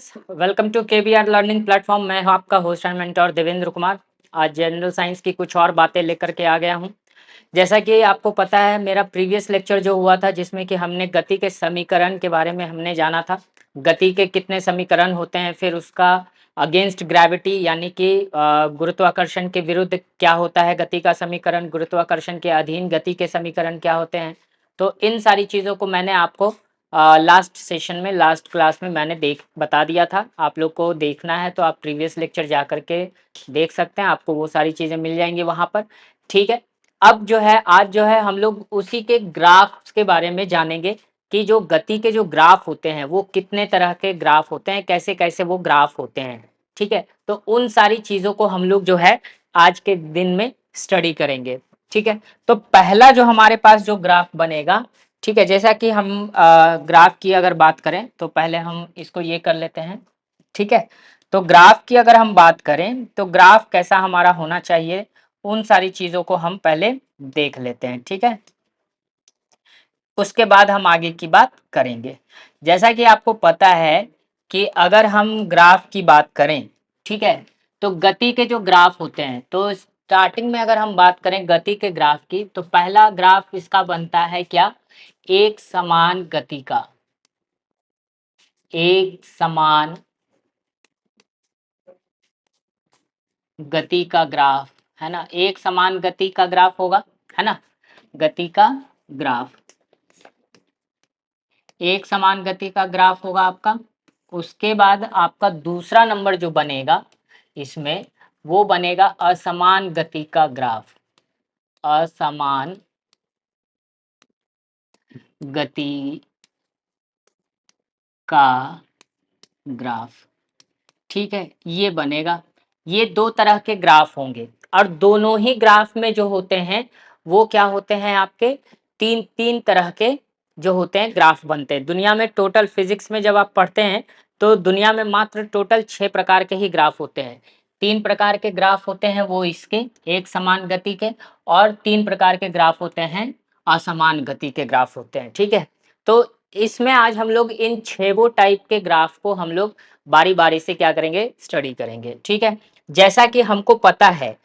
Welcome to KBR learning platform. मैं हूं आपका host and mentor Devendra Kumar. आज जनरल साइंस की कुछ और बातें लेकर के आ गया हूं। जैसा कि आपको पता है, मेरा प्रीवियस लेक्चर जो हुआ था जिसमें कि हमने गति के समीकरण के बारे में हमने जाना था। गति के कितने समीकरण होते हैं, फिर उसका अगेंस्ट ग्रेविटी यानी कि गुरुत्वाकर्षण के विरुद्ध क्या होता है गति का समीकरण, गुरुत्वाकर्षण के अधीन गति के समीकरण क्या होते हैं। तो इन सारी चीज़ों को मैंने आपको लास्ट सेशन में, लास्ट क्लास में मैंने बता दिया था। आप लोग को देखना है तो आप प्रीवियस लेक्चर जा करके देख सकते हैं, आपको वो सारी चीज़ें मिल जाएंगी वहाँ पर। ठीक है, अब जो है आज जो है हम लोग उसी के ग्राफ्स के बारे में जानेंगे कि जो गति के जो ग्राफ होते हैं वो कितने तरह के ग्राफ होते हैं, कैसे कैसे वो ग्राफ होते हैं। ठीक है, तो उन सारी चीज़ों को हम लोग जो है आज के दिन में स्टडी करेंगे। ठीक है, तो पहला जो हमारे पास जो ग्राफ बनेगा, ठीक है, जैसा कि हम ग्राफ की अगर बात करें तो पहले हम इसको ये कर लेते हैं। ठीक है, तो ग्राफ की अगर हम बात करें तो ग्राफ कैसा हमारा होना चाहिए, उन सारी चीज़ों को हम पहले देख लेते हैं। ठीक है, उसके बाद हम आगे की बात करेंगे। जैसा कि आपको पता है कि अगर हम ग्राफ की बात करें, ठीक है, तो गति के जो ग्राफ होते हैं, तो स्टार्टिंग में अगर हम बात करें गति के ग्राफ की, तो पहला ग्राफ इसका बनता है क्या, एक समान गति का, एक समान गति का ग्राफ है ना, एक समान गति का ग्राफ होगा, है ना, गति का ग्राफ, एक समान गति का ग्राफ होगा आपका। उसके बाद आपका दूसरा नंबर जो बनेगा इसमें, वो बनेगा असमान गति का ग्राफ, असमान गति का ग्राफ। ठीक है, ये बनेगा। ये दो तरह के ग्राफ होंगे और दोनों ही ग्राफ में जो होते हैं वो क्या होते हैं आपके, तीन तीन तरह के जो होते हैं ग्राफ बनते हैं। दुनिया में टोटल फिजिक्स में जब आप पढ़ते हैं तो दुनिया में मात्र टोटल 6 प्रकार के ही ग्राफ होते हैं। 3 प्रकार के ग्राफ होते हैं वो इसके एक समान गति के, और 3 प्रकार के ग्राफ होते हैं असमान गति के ग्राफ होते हैं। ठीक है, तो इसमें आज हम लोग इन 6 टाइप के ग्राफ को हम लोग बारी बारी से क्या करेंगे, स्टडी करेंगे। ठीक है, जैसा कि हमको पता है,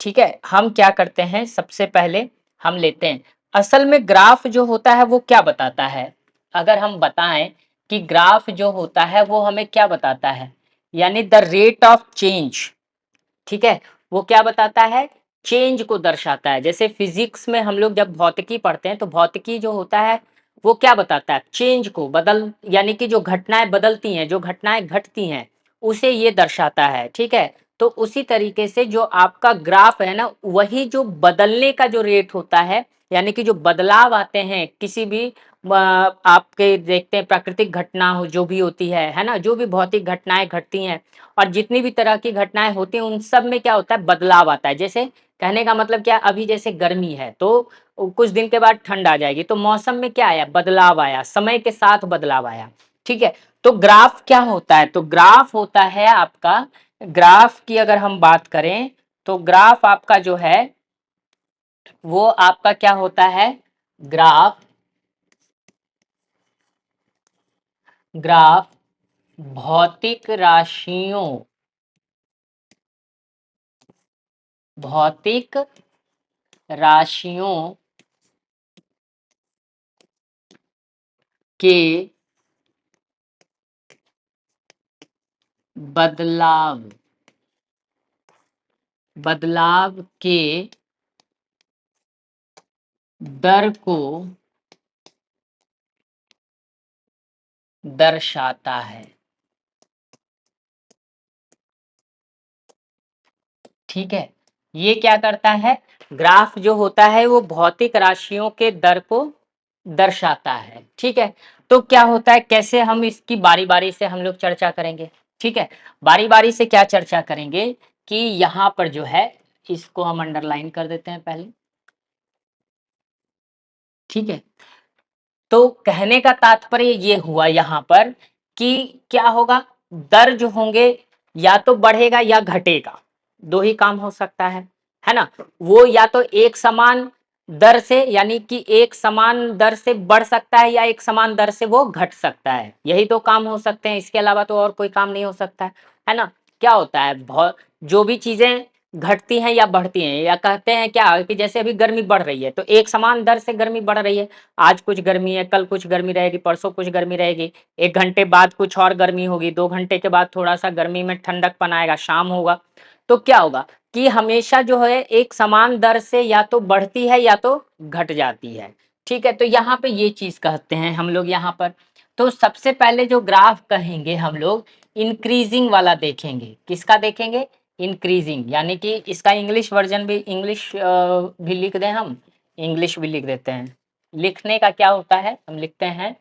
ठीक है, हम क्या करते हैं, सबसे पहले हम लेते हैं असल में ग्राफ जो होता है वो क्या बताता है। अगर हम बताएं कि ग्राफ जो होता है वो हमें क्या बताता है, यानी द रेट ऑफ चेंज। ठीक है, वो क्या बताता है, चेंज को दर्शाता है। जैसे फिजिक्स में हम लोग जब भौतिकी पढ़ते हैं तो भौतिकी जो होता है वो क्या बताता है, चेंज को, बदल, यानी कि जो घटनाएं बदलती हैं, जो घटनाएं घटती हैं, उसे ये दर्शाता है। ठीक है, तो उसी तरीके से जो आपका ग्राफ है ना, वही जो बदलने का जो रेट होता है, यानी कि जो बदलाव आते हैं किसी भी आपके देखते हैं प्राकृतिक घटना हो जो भी होती है ना, जो भी भौतिक घटनाएं घटती हैं और जितनी भी तरह की घटनाएं होती हैं उन सब में क्या होता है, बदलाव आता है। जैसे कहने का मतलब क्या, अभी जैसे गर्मी है तो कुछ दिन के बाद ठंड आ जाएगी, तो मौसम में क्या आया, बदलाव आया, समय के साथ बदलाव आया। ठीक है, तो ग्राफ क्या होता है, तो ग्राफ होता है आपका, ग्राफ की अगर हम बात करें तो ग्राफ आपका जो है वो आपका क्या होता है, ग्राफ, ग्राफ भौतिक राशियों, भौतिक राशियों के बदलाव, बदलाव के दर को दर्शाता है। ठीक है, ये क्या करता है, ग्राफ जो होता है वो भौतिक राशियों के दर को दर्शाता है। ठीक है, तो क्या होता है, कैसे हम इसकी बारी बारी से हम लोग चर्चा करेंगे। ठीक है, बारी बारी से क्या चर्चा करेंगे कि यहाँ पर जो है, इसको हम अंडरलाइन कर देते हैं पहले। ठीक है, तो कहने का तात्पर्य ये हुआ यहाँ पर कि क्या होगा, दर जो होंगे या तो बढ़ेगा या घटेगा, दो ही काम हो सकता है ना। वो या तो एक समान दर से, यानी कि एक समान दर से बढ़ सकता है या एक समान दर से वो घट सकता है, यही तो काम हो सकते हैं, इसके अलावा तो और कोई काम नहीं हो सकता है ना। क्या होता है, बहुत जो भी चीजें घटती हैं या बढ़ती हैं, या कहते हैं क्या कि जैसे अभी गर्मी बढ़ रही है तो एक समान दर से गर्मी बढ़ रही है, आज कुछ गर्मी है, कल कुछ गर्मी रहेगी, परसों कुछ गर्मी रहेगी, 1 घंटे बाद कुछ और गर्मी होगी, 2 घंटे के बाद थोड़ा सा गर्मी में ठंडकपन आएगा, शाम होगा, तो क्या होगा कि हमेशा जो है एक समान दर से या तो बढ़ती है या तो घट जाती है। ठीक है, तो यहाँ पे ये चीज कहते हैं हम लोग यहाँ पर। तो सबसे पहले जो ग्राफ कहेंगे हम लोग, इंक्रीजिंग वाला देखेंगे। किसका देखेंगे? इंक्रीजिंग, यानी कि इसका इंग्लिश वर्जन भी, इंग्लिश भी लिख दें हम, इंग्लिश भी लिख देते हैं। लिखने का क्या होता है, हम लिखते हैं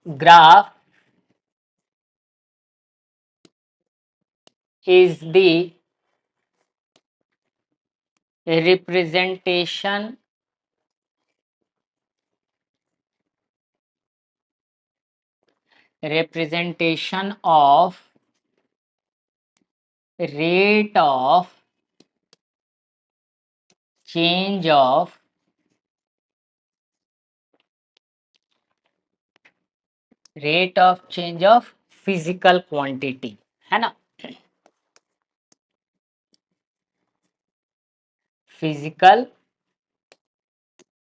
graph is the representation of rate of change of physical quantity, है ना, फिजिकल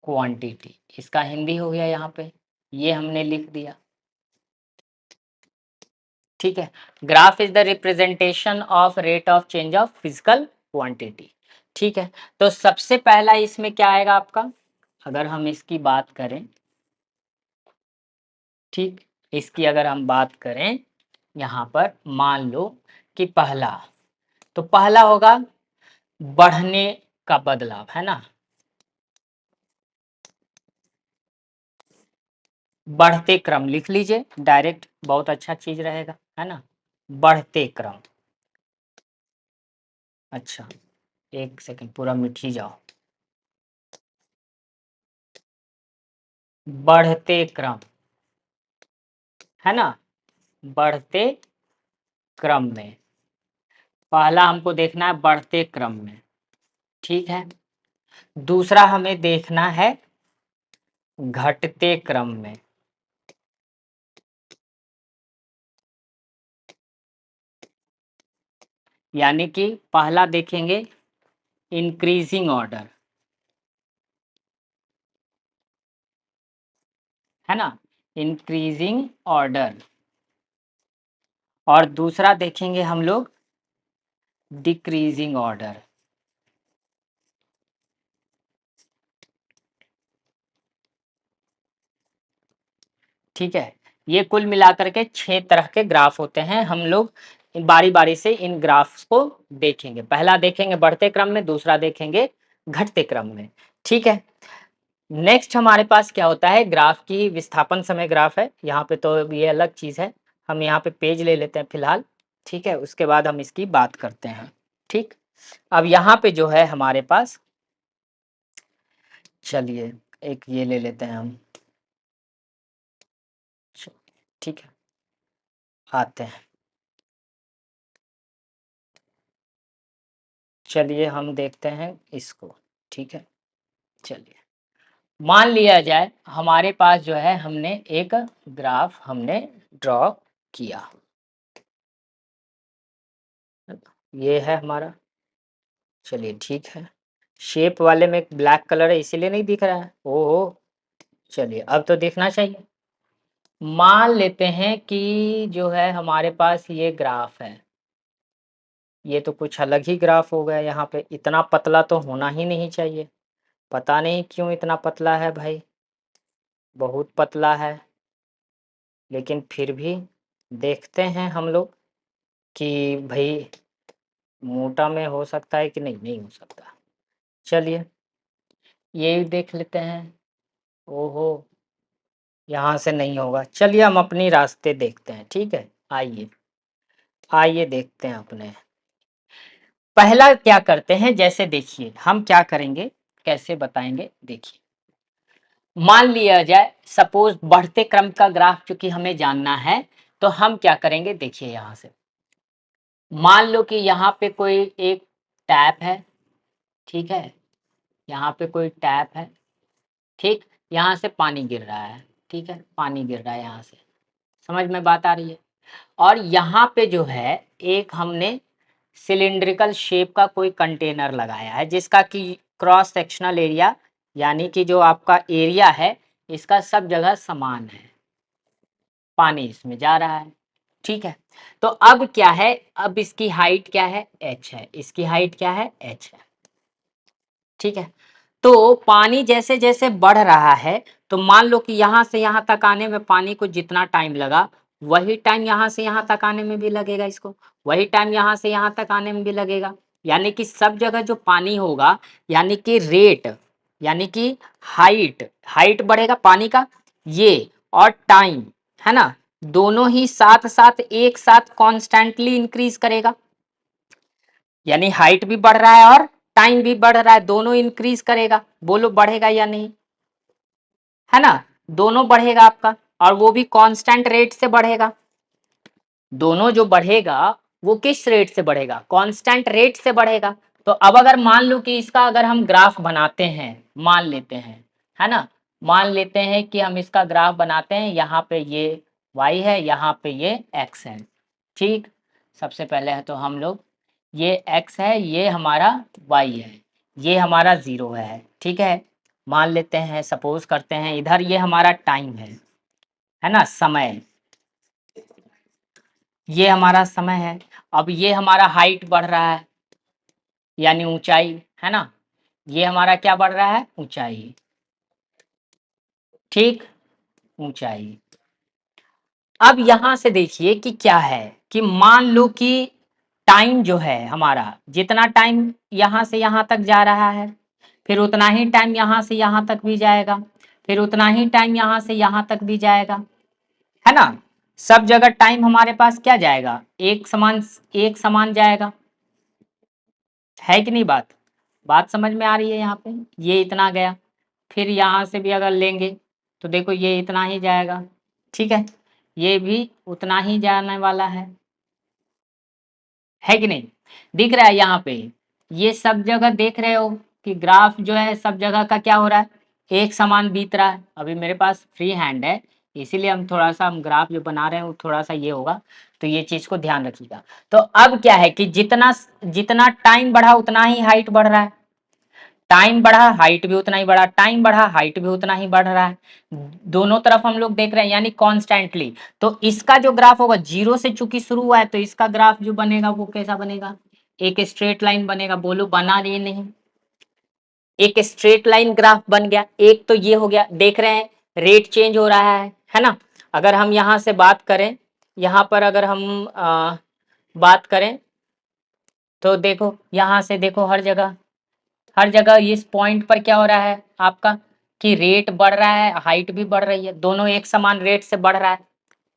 क्वांटिटी, इसका हिंदी हो गया यहाँ पे, ये हमने लिख दिया। ठीक है, graph is the representation of rate of change of physical quantity. ठीक है, तो सबसे पहला इसमें क्या आएगा आपका, अगर हम इसकी बात करें, ठीक, इसकी अगर हम बात करें यहाँ पर, मान लो कि पहला, तो पहला होगा बढ़ने का बदलाव, है ना, बढ़ते क्रम लिख लीजिए डायरेक्ट, बहुत अच्छा चीज रहेगा, है ना, बढ़ते क्रम। अच्छा, एक सेकंड, पूरा मिट ही जाओ, बढ़ते क्रम, है ना, बढ़ते क्रम में, पहला हमको देखना है बढ़ते क्रम में। ठीक है, दूसरा हमें देखना है घटते क्रम में, यानी कि पहला देखेंगे इंक्रीजिंग ऑर्डर, है ना, इंक्रीजिंग ऑर्डर, और दूसरा देखेंगे हम लोग डिक्रीजिंग ऑर्डर। ठीक है, ये कुल मिलाकर के 6 तरह के ग्राफ होते हैं, हम लोग बारी बारी से इन ग्राफ्स को देखेंगे। पहला देखेंगे बढ़ते क्रम में, दूसरा देखेंगे घटते क्रम में। ठीक है, नेक्स्ट हमारे पास क्या होता है, ग्राफ की विस्थापन समय ग्राफ है, यहाँ पे तो ये अलग चीज है, हम यहाँ पे पेज ले लेते हैं फिलहाल। ठीक है, उसके बाद हम इसकी बात करते हैं। ठीक, अब यहाँ पे जो है हमारे पास, चलिए एक ये ले लेते हैं हम, ठीक है, आते हैं, चलिए हम देखते हैं इसको। ठीक है, चलिए मान लिया जाए हमारे पास जो है, हमने एक ग्राफ हमने ड्रॉ किया, ये है हमारा, चलिए ठीक है, शेप वाले में ब्लैक कलर है इसीलिए नहीं दिख रहा है, ओहो, चलिए अब तो दिखना चाहिए। मान लेते हैं कि जो है हमारे पास ये ग्राफ है, ये तो कुछ अलग ही ग्राफ हो गया, यहाँ पे इतना पतला तो होना ही नहीं चाहिए, पता नहीं क्यों इतना पतला है भाई, बहुत पतला है, लेकिन फिर भी देखते हैं हम लोग कि भाई मोटा में हो सकता है कि नहीं, नहीं हो सकता, चलिए ये भी देख लेते हैं, ओहो, यहाँ से नहीं होगा, चलिए हम अपनी रास्ते देखते हैं। ठीक है, आइए आइए देखते हैं अपने, पहला क्या करते हैं, जैसे देखिए हम क्या करेंगे, कैसे बताएंगे, देखिए मान लिया जाए, सपोज बढ़ते क्रम का ग्राफ चूंकि हमें जानना है, तो हम क्या करेंगे, देखिए यहाँ से मान लो कि यहाँ पे कोई एक टैप है, ठीक है, यहाँ पे कोई टैप है, ठीक, यहाँ से पानी गिर रहा है, ठीक है, पानी गिर रहा है यहाँ से, समझ में बात आ रही है। और यहाँ पे जो है एक हमने सिलिंड्रिकल शेप का कोई कंटेनर लगाया है जिसका कि क्रॉस सेक्शनल एरिया यानी कि जो आपका एरिया है इसका सब जगह समान है, पानी इसमें जा रहा है, ठीक है। तो अब क्या है, अब इसकी हाइट क्या है, h है, इसकी हाइट क्या है, h है, ठीक है। तो पानी जैसे जैसे बढ़ रहा है तो मान लो कि यहाँ से यहाँ तक आने में पानी को जितना टाइम लगा वही टाइम यहाँ से यहाँ तक आने में भी लगेगा, इसको वही टाइम यहाँ से यहाँ तक आने में भी लगेगा। यानी कि सब जगह जो पानी होगा यानी कि रेट यानी कि हाइट हाइट बढ़ेगा पानी का, ये और टाइम है ना, दोनों ही साथ साथ एक साथ कॉन्स्टेंटली इंक्रीज करेगा। यानी हाइट भी बढ़ रहा है और टाइम भी बढ़ रहा है, दोनों इंक्रीज करेगा। बोलो बढ़ेगा या नहीं, है ना, दोनों बढ़ेगा आपका, और वो भी कांस्टेंट रेट से बढ़ेगा। दोनों जो बढ़ेगा वो किस रेट से बढ़ेगा, कांस्टेंट रेट से बढ़ेगा। तो अब अगर मान लो कि इसका अगर हम ग्राफ बनाते हैं, मान लेते हैं, है ना, मान लेते हैं कि हम इसका ग्राफ बनाते हैं, यहाँ पे ये y है, यहाँ पे ये x है, ठीक। सबसे पहले है तो हम लोग ये x है, ये हमारा y है, ये हमारा 0 है, ठीक है। मान लेते हैं, सपोज करते हैं इधर ये हमारा टाइम है ना, समय, ये हमारा समय है। अब ये हमारा हाइट बढ़ रहा है यानी ऊंचाई, है ना, ये हमारा क्या बढ़ रहा है, ऊंचाई, ठीक, ऊंचाई। अब यहां से देखिए कि क्या है कि मान लो कि टाइम जो है हमारा, जितना टाइम यहां से यहां तक जा रहा है फिर उतना ही टाइम यहां से यहां तक भी जाएगा, फिर उतना ही टाइम यहां से यहां तक भी जाएगा, है ना। सब जगह टाइम हमारे पास क्या जाएगा, एक समान जाएगा, है कि नहीं बात, बात समझ में आ रही है। यहाँ पे ये इतना गया, फिर यहाँ से भी अगर लेंगे तो देखो ये इतना ही जाएगा, ठीक है, ये भी उतना ही जाने वाला है कि नहीं, दिख रहा है यहाँ पे। ये सब जगह देख रहे हो कि ग्राफ जो है सब जगह का क्या हो रहा है, एक समान बीत रहा है। अभी मेरे पास फ्री हैंड है इसीलिए हम ग्राफ जो बना रहे हैं वो थोड़ा सा ये होगा, तो ये चीज को ध्यान रखिएगा। तो अब क्या है कि जितना जितना टाइम बढ़ा उतना ही हाइट बढ़ रहा है, टाइम बढ़ा हाइट भी उतना ही बढ़ा, टाइम बढ़ा हाइट भी उतना ही बढ़ रहा है, दोनों तरफ हम लोग देख रहे हैं यानी कॉन्स्टेंटली। तो इसका जो ग्राफ होगा जीरो से चूंकि शुरू हुआ है तो इसका ग्राफ जो बनेगा वो कैसा बनेगा, एक स्ट्रेट लाइन बनेगा। बोलो बना रही नहीं, एक स्ट्रेट लाइन ग्राफ बन गया। एक तो ये हो गया, देख रहे हैं रेट चेंज हो रहा है ना। अगर हम यहाँ से बात करें, यहाँ पर अगर हम बात करें तो देखो यहाँ से देखो हर जगह इस पॉइंट पर क्या हो रहा है आपका कि रेट बढ़ रहा है, हाइट भी बढ़ रही है, दोनों एक समान रेट से बढ़ रहा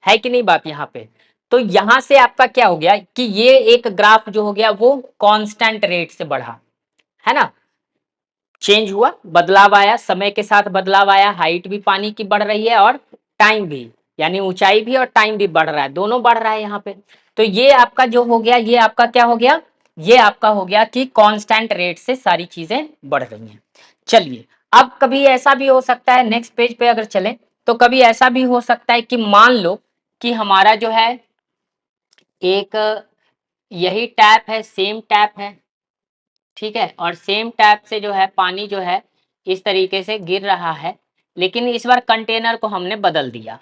है कि नहीं बात यहाँ पे। तो यहाँ से आपका क्या हो गया कि ये एक ग्राफ जो हो गया वो कांस्टेंट रेट से बढ़ा, है ना, चेंज हुआ, बदलाव आया, समय के साथ बदलाव आया, हाइट भी पानी की बढ़ रही है और टाइम भी यानी ऊंचाई भी और टाइम भी बढ़ रहा है, दोनों बढ़ रहा है यहाँ पे। तो ये आपका जो हो गया, ये आपका क्या हो गया, ये आपका हो गया कि कांस्टेंट रेट से सारी चीजें बढ़ रही हैं। चलिए, अब कभी ऐसा भी हो सकता है, नेक्स्ट पेज पे अगर चले तो कभी ऐसा भी हो सकता है कि मान लो कि हमारा जो है एक यही टैप है, सेम टैप है, ठीक है, और सेम टैप से जो है पानी जो है इस तरीके से गिर रहा है, लेकिन इस बार कंटेनर को हमने बदल दिया,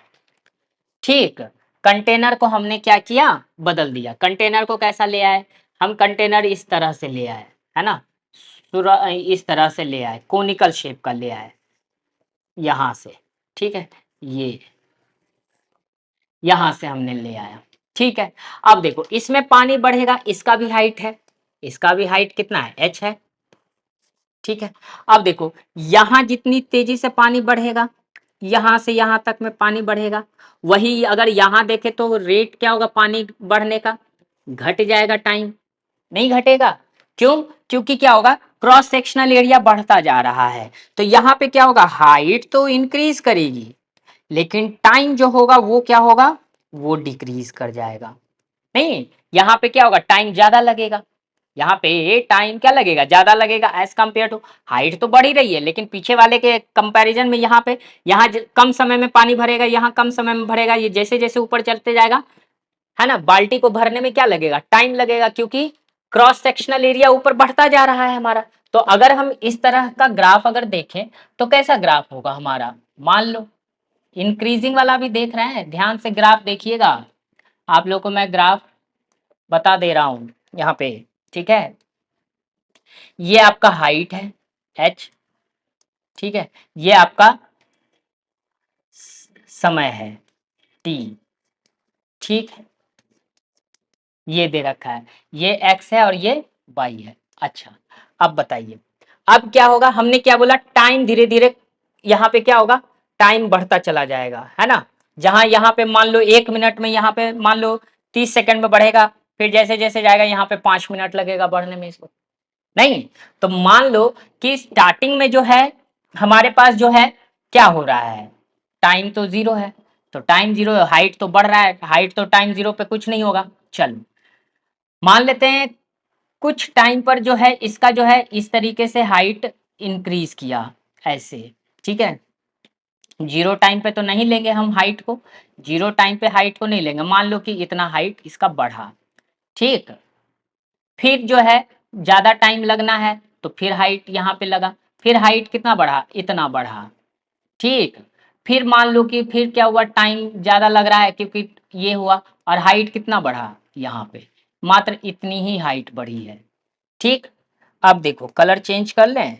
ठीक, कंटेनर को हमने क्या किया, बदल दिया। कंटेनर को कैसा ले आए, हम कंटेनर इस तरह से ले आए, है ना, इस तरह से ले आए, कोनिकल शेप का ले आए यहाँ से, ठीक है, ये यहाँ से हमने ले आया, ठीक है। अब देखो इसमें पानी बढ़ेगा, इसका भी हाइट है, इसका भी हाइट कितना है, h है, ठीक है। अब देखो यहाँ जितनी तेजी से पानी बढ़ेगा यहाँ से यहाँ तक में पानी बढ़ेगा, वही अगर यहाँ देखे तो रेट क्या होगा पानी बढ़ने का, घट जाएगा टाइम, नहीं घटेगा, क्यों, क्योंकि क्या होगा क्रॉस सेक्शनल एरिया बढ़ता जा रहा है। तो यहाँ पे क्या होगा, हाइट तो इंक्रीज करेगी लेकिन टाइम जो होगा वो क्या होगा, वो डिक्रीज कर जाएगा। नहीं, यहाँ पे क्या होगा, टाइम ज्यादा लगेगा, यहाँ पे टाइम क्या लगेगा, ज्यादा लगेगा एज कम्पेयर टू, हाइट तो बढ़ ही रही है लेकिन पीछे वाले के कंपैरिजन में यहाँ पे, यहाँ कम समय में पानी भरेगा, यहाँ कम समय में भरेगा, ये जैसे जैसे ऊपर चलते जाएगा, है ना, बाल्टी को भरने में क्या लगेगा, टाइम लगेगा, क्योंकि क्रॉस सेक्शनल एरिया ऊपर बढ़ता जा रहा है हमारा। तो अगर हम इस तरह का ग्राफ अगर देखें तो कैसा ग्राफ होगा हमारा, मान लो इंक्रीजिंग वाला भी देख रहे हैं, ध्यान से ग्राफ देखिएगा, आप लोग को मैं ग्राफ बता दे रहा हूं यहाँ पे, ठीक है। ये आपका हाइट है h, ठीक है, ये आपका समय है t, ठीक है, ये दे रखा है, ये x है और ये y है। अच्छा, अब बताइए, अब क्या होगा, हमने क्या बोला, टाइम धीरे धीरे यहाँ पे क्या होगा, टाइम बढ़ता चला जाएगा, है ना, जहां यहाँ पे मान लो 1 मिनट में, यहाँ पे मान लो 30 सेकंड में बढ़ेगा, फिर जैसे जैसे जाएगा यहाँ पे 5 मिनट लगेगा बढ़ने में इसको, नहीं। तो मान लो कि स्टार्टिंग में जो है हमारे पास जो है क्या हो रहा है, टाइम तो जीरो है, तो टाइम जीरो, हाइट तो बढ़ रहा है, हाइट तो टाइम जीरो पे कुछ नहीं होगा, चलो मान लेते हैं कुछ टाइम पर जो है इसका जो है इस तरीके से हाइट इंक्रीज किया ऐसे, ठीक है, जीरो टाइम पे तो नहीं लेंगे हम हाइट को, जीरो टाइम पे हाइट को नहीं लेंगे, मान लो कि इतना हाइट इसका बढ़ा, ठीक, फिर जो है ज्यादा टाइम लगना है तो फिर हाइट यहाँ पे लगा, फिर हाइट कितना बढ़ा, इतना बढ़ा, ठीक, फिर मान लो कि फिर क्या हुआ, टाइम ज्यादा लग रहा है क्योंकि ये हुआ, और हाइट कितना बढ़ा, यहाँ पे मात्र इतनी ही हाइट बढ़ी है, ठीक। अब देखो कलर चेंज कर लें,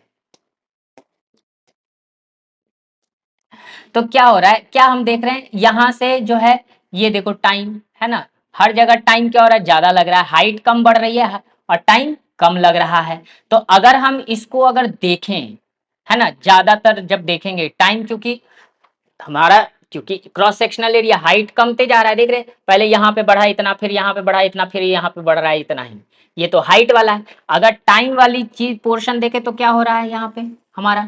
तो क्या हो रहा है, क्या हम देख रहे हैं यहाँ से जो है, ये देखो टाइम है ना, हर जगह टाइम क्या हो रहा है, ज्यादा लग रहा है, हाइट कम बढ़ रही है और टाइम कम लग रहा है। तो अगर हम इसको अगर देखें, है ना, ज्यादातर जब देखेंगे टाइम, क्योंकि हमारा, क्योंकि cross sectional area height Kamte जा रहा है, देख रहे हैं, पहले यहाँ पे बढ़ा इतना, फिर यहाँ पे बढ़ा इतना, फिर यहाँ पे बढ़ रहा है इतना ही, ये तो हाइट वाला है। अगर टाइम वाली चीज पोर्शन देखे तो क्या हो रहा है, यहाँ पे हमारा